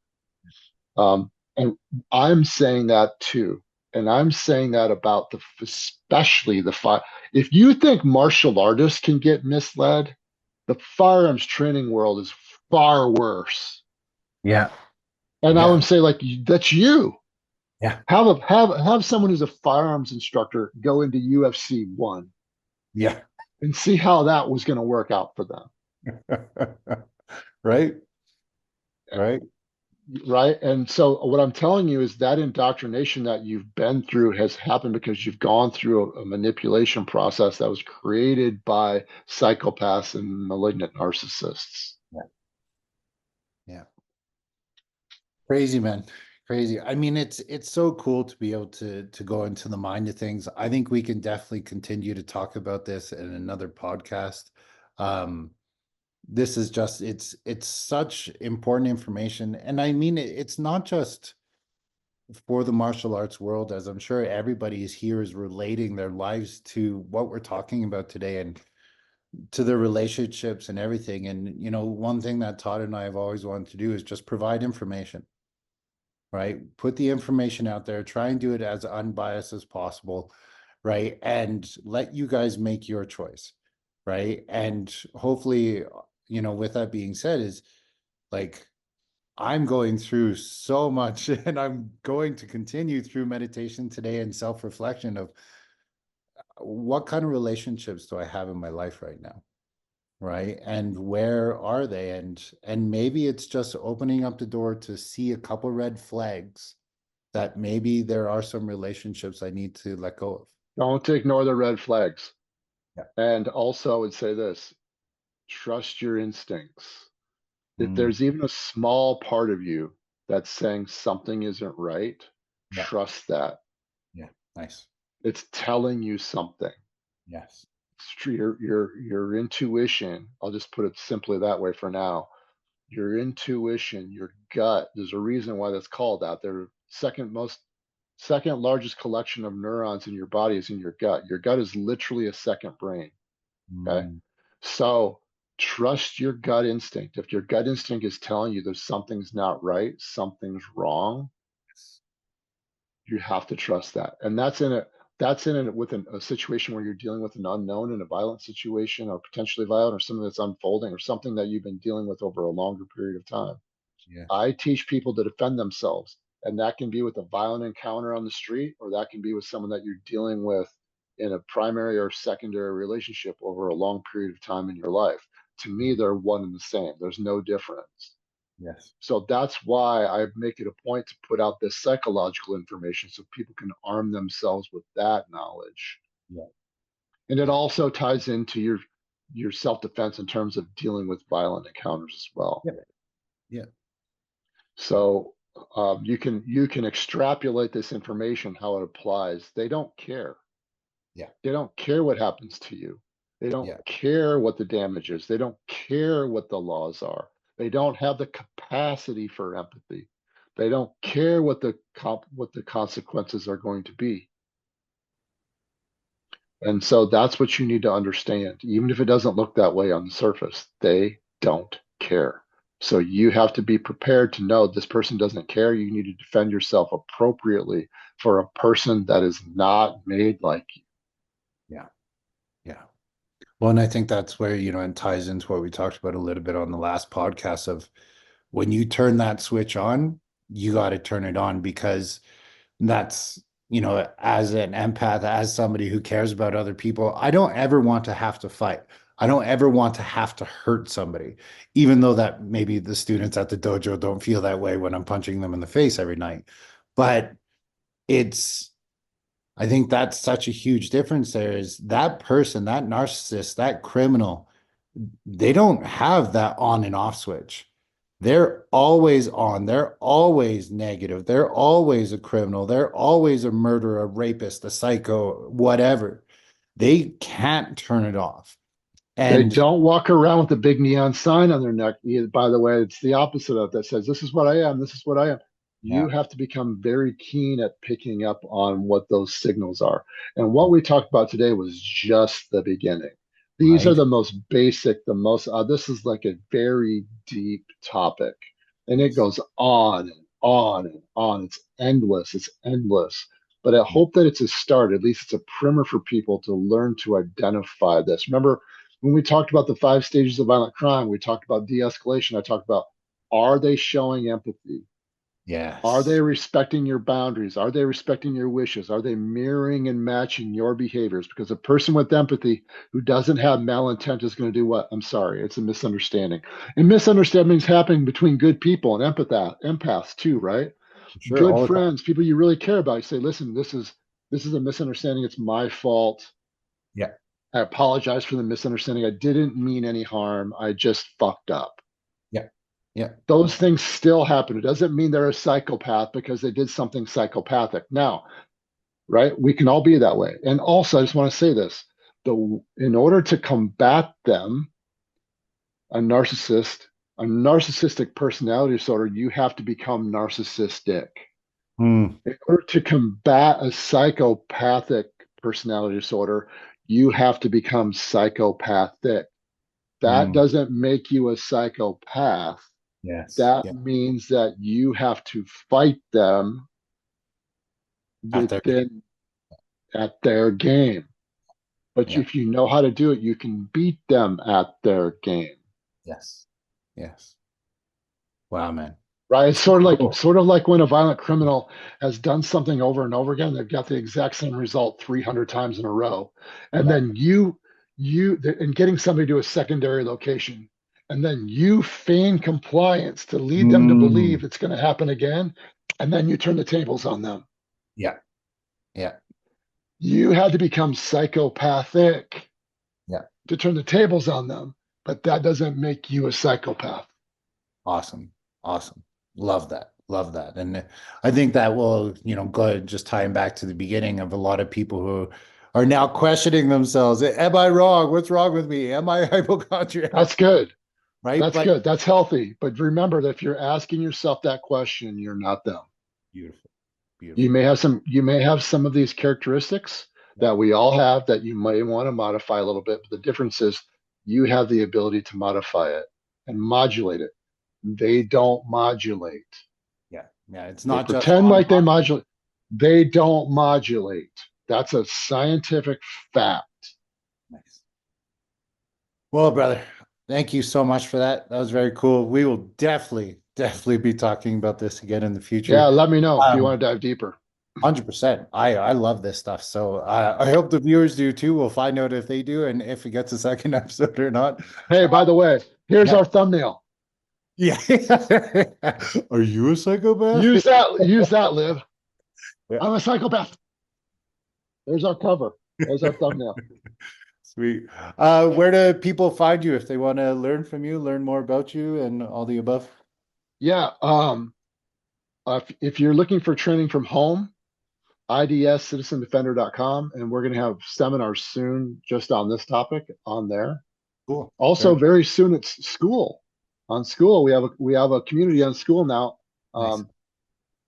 and I'm saying that too. And I'm saying that about especially the fire. If you think martial artists can get misled, the firearms training world is far worse. Yeah. And I Yeah. would say, like, that's you. Yeah. Have someone who's a firearms instructor go into UFC 1 Yeah. and see how that was going to work out for them. Right. Right. Right. And so what I'm telling you is that indoctrination that you've been through has happened because you've gone through a manipulation process that was created by psychopaths and malignant narcissists. Yeah. Yeah. Crazy, man. Crazy. I mean, it's so cool to be able to go into the mind of things. I think we can definitely continue to talk about this in another podcast. Um, this is just it's such important information, and I mean it's not just for the martial arts world, as I'm sure everybody is here is relating their lives to what we're talking about today and to their relationships and everything. And one thing that Todd and I have always wanted to do is just provide information, right? Put the information out there, try and do it as unbiased as possible, right? And let you guys make your choice, right? And hopefully, with that being said, is like I'm going through so much and I'm going to continue through meditation today and self-reflection of what kind of relationships do I have in my life right now? Right. And where are they? And maybe it's just opening up the door to see a couple red flags that maybe there are some relationships I need to let go of. Don't ignore the red flags. Yeah. And also, I would say this: trust your instincts. If Mm, there's even a small part of you that's saying something isn't right, yeah. trust that. Yeah. Nice. It's telling you something. Yes. It's true. Your intuition, I'll just put it simply that way for now. Your intuition, your gut, there's a reason why that's called that. The second largest collection of neurons in your body is in your gut. Your gut is literally a second brain. Okay. Mm, So trust your gut instinct. If your gut instinct is telling you there's something's not right, something's wrong, yes. you have to trust that. And that's in it with a situation where you're dealing with an unknown in a violent situation or potentially violent or something that's unfolding or something that you've been dealing with over a longer period of time. Yeah. I teach people to defend themselves, and that can be with a violent encounter on the street, or that can be with someone that you're dealing with in a primary or secondary relationship over a long period of time in your life. To me, they're one and the same. There's no difference. Yes. So that's why I make it a point to put out this psychological information so people can arm themselves with that knowledge. Yeah. And it Yeah. also ties into your self-defense in terms of dealing with violent encounters as well. Yeah. Yeah. So you can extrapolate this information how it applies. They don't care. Yeah. They don't care what happens to you. They don't Yeah. care what the damage is. They don't care what the laws are. They don't have the capacity for empathy. They don't care what the consequences are going to be. And so that's what you need to understand. Even if it doesn't look that way on the surface, they don't care. So you have to be prepared to know this person doesn't care. You need to defend yourself appropriately for a person that is not made like you. Yeah. Yeah. Well, and I think that's where, it ties into what we talked about a little bit on the last podcast of when you turn that switch on, you got to turn it on because that's, as an empath, as somebody who cares about other people, I don't ever want to have to fight. I don't ever want to have to hurt somebody, even though that maybe the students at the dojo don't feel that way when I'm punching them in the face every night. But it's, I think that's such a huge difference there is that person, that narcissist, that criminal, they don't have that on and off switch. They're always on. They're always negative. They're always a criminal. They're always a murderer, a rapist, a psycho, whatever. They can't turn it off. They And don't walk around with a big neon sign on their neck. By the way, it's the opposite of that says, "This is what I am. This is what I am." You yeah, have to become very keen at picking up on what those signals are. And what we talked about today was just the beginning. These are right. the most basic, this is like a very deep topic. And it Yes. goes on and on and on. It's endless. It's endless. But I Yeah. hope that it's a start. At least it's a primer for people to learn to identify this. Remember, when we talked about the 5 stages of violent crime, we talked about de-escalation. I talked about, are they showing empathy? Are they Yes. respecting your boundaries? Are they respecting your wishes? Are they mirroring and matching your behaviors? Because a person with empathy who doesn't have malintent is going to do what? I'm sorry, it's a misunderstanding. And misunderstandings happen between good people and empaths too, right? Sure. Good All the time. friends, people you really care about. You say, listen, this is a misunderstanding. It's my fault. Yeah. I apologize for the misunderstanding. I didn't mean any harm. I just fucked up. Yeah. Yeah. Those things still happen. It doesn't mean they're a psychopath because they did something psychopathic. Now, right? We can all be that way. And also, I just want to say this: in order to combat them, a narcissistic personality disorder, you have to become narcissistic. Hmm. In order to combat a psychopathic personality disorder, you have to become psychopathic. That Hmm. doesn't make you a psychopath. Yes. That Yeah. means that you have to fight them At their game. within at their game. But Yeah. if you know how to do it, you can beat them at their game. Yes. Yes. Wow, man. Right? It's Cool. sort of like when a violent criminal has done something over and over again, they've got the exact same result 300 times in a row. And Yeah. then and getting somebody to a secondary location, and then you feign compliance to lead them to Mm. believe it's going to happen again. And then you turn the tables on them. Yeah. Yeah. You had to become psychopathic Yeah. to turn the tables on them, but that doesn't make you a psychopath. Awesome. Awesome. Love that. Love that. And I think that will, go just tying back to the beginning of a lot of people who are now questioning themselves. Am I wrong? What's wrong with me? Am I hypochondriac? That's good. Right? That's But good. That's healthy. But remember that if you're asking yourself that question, you're not them. beautiful. You Beautiful. may have some of these characteristics that we all have that you may want to modify a little bit. But the difference is you have the ability to modify it and modulate it. They don't modulate. Yeah. Yeah. It's They not just pretend on. like they modulate. They don't modulate. That's a scientific fact. Nice. Well, brother, thank you so much for that. That was very cool. We will definitely be talking about this again in the Yeah, future. let me know if you Um, want to dive deeper. 100%. I love this stuff. So I hope the viewers do too. We'll find out if they do and if it gets a second episode or not. Hey, by the way, here's Yeah. our thumbnail. Yeah. Are you a psychopath? Use that, Liv. Yeah. I'm a psychopath. There's our cover. There's our thumbnail. Sweet. Where do people find you if they want to learn from you, learn more about you and all the above? Yeah. If you're looking for training from home, idscitizendefender.com, and we're going to have seminars soon just on this topic on there. Cool. Also, very soon it's school. On school, we have a community on school now.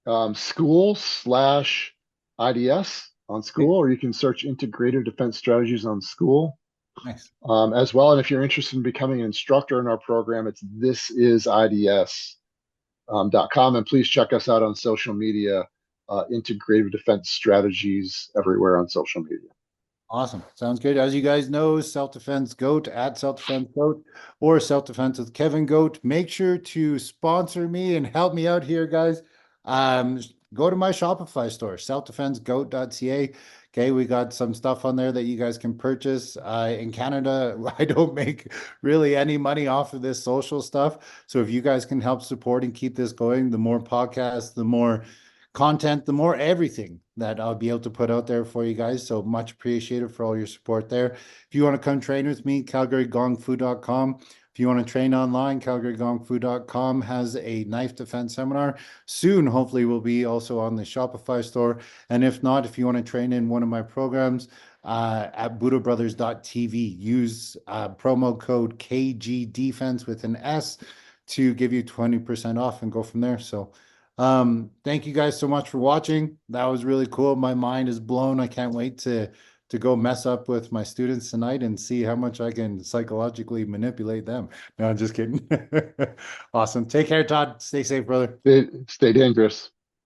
Nice. School/IDS on school, or you can search integrated defense strategies on school. Nice. As well. And if you're interested in becoming an instructor in our program, it's thisisid.com. And please check us out on social media, integrative defense strategies everywhere on social media. Awesome. Sounds good. As you guys know, Self-Defense Goat at Self-Defense Goat or Self-Defense with Kevin Goat. Make sure to sponsor me and help me out here, guys. Go to my Shopify store, selfdefensegoat.ca. Okay, we got some stuff on there that you guys can purchase. In Canada, I don't make really any money off of this social stuff. So if you guys can help support and keep this going, the more podcasts, the more content, the more everything that I'll be able to put out there for you guys. So much appreciated for all your support there. If you want to come train with me, calgarygongfu.com. If you want to train online, calgarygongfu.com has a knife defense seminar. Soon, hopefully, will be also on the Shopify store. And if not, if you want to train in one of my programs at buddhabrothers.tv, use promo code KGDefense with an S to give you 20% off and go from there. So thank you guys so much for watching. That was really cool. My mind is blown. I can't wait to go mess up with my students tonight and see how much I can psychologically manipulate them. No, I'm just kidding. Awesome. Take care, Todd. Stay safe, brother. Stay dangerous.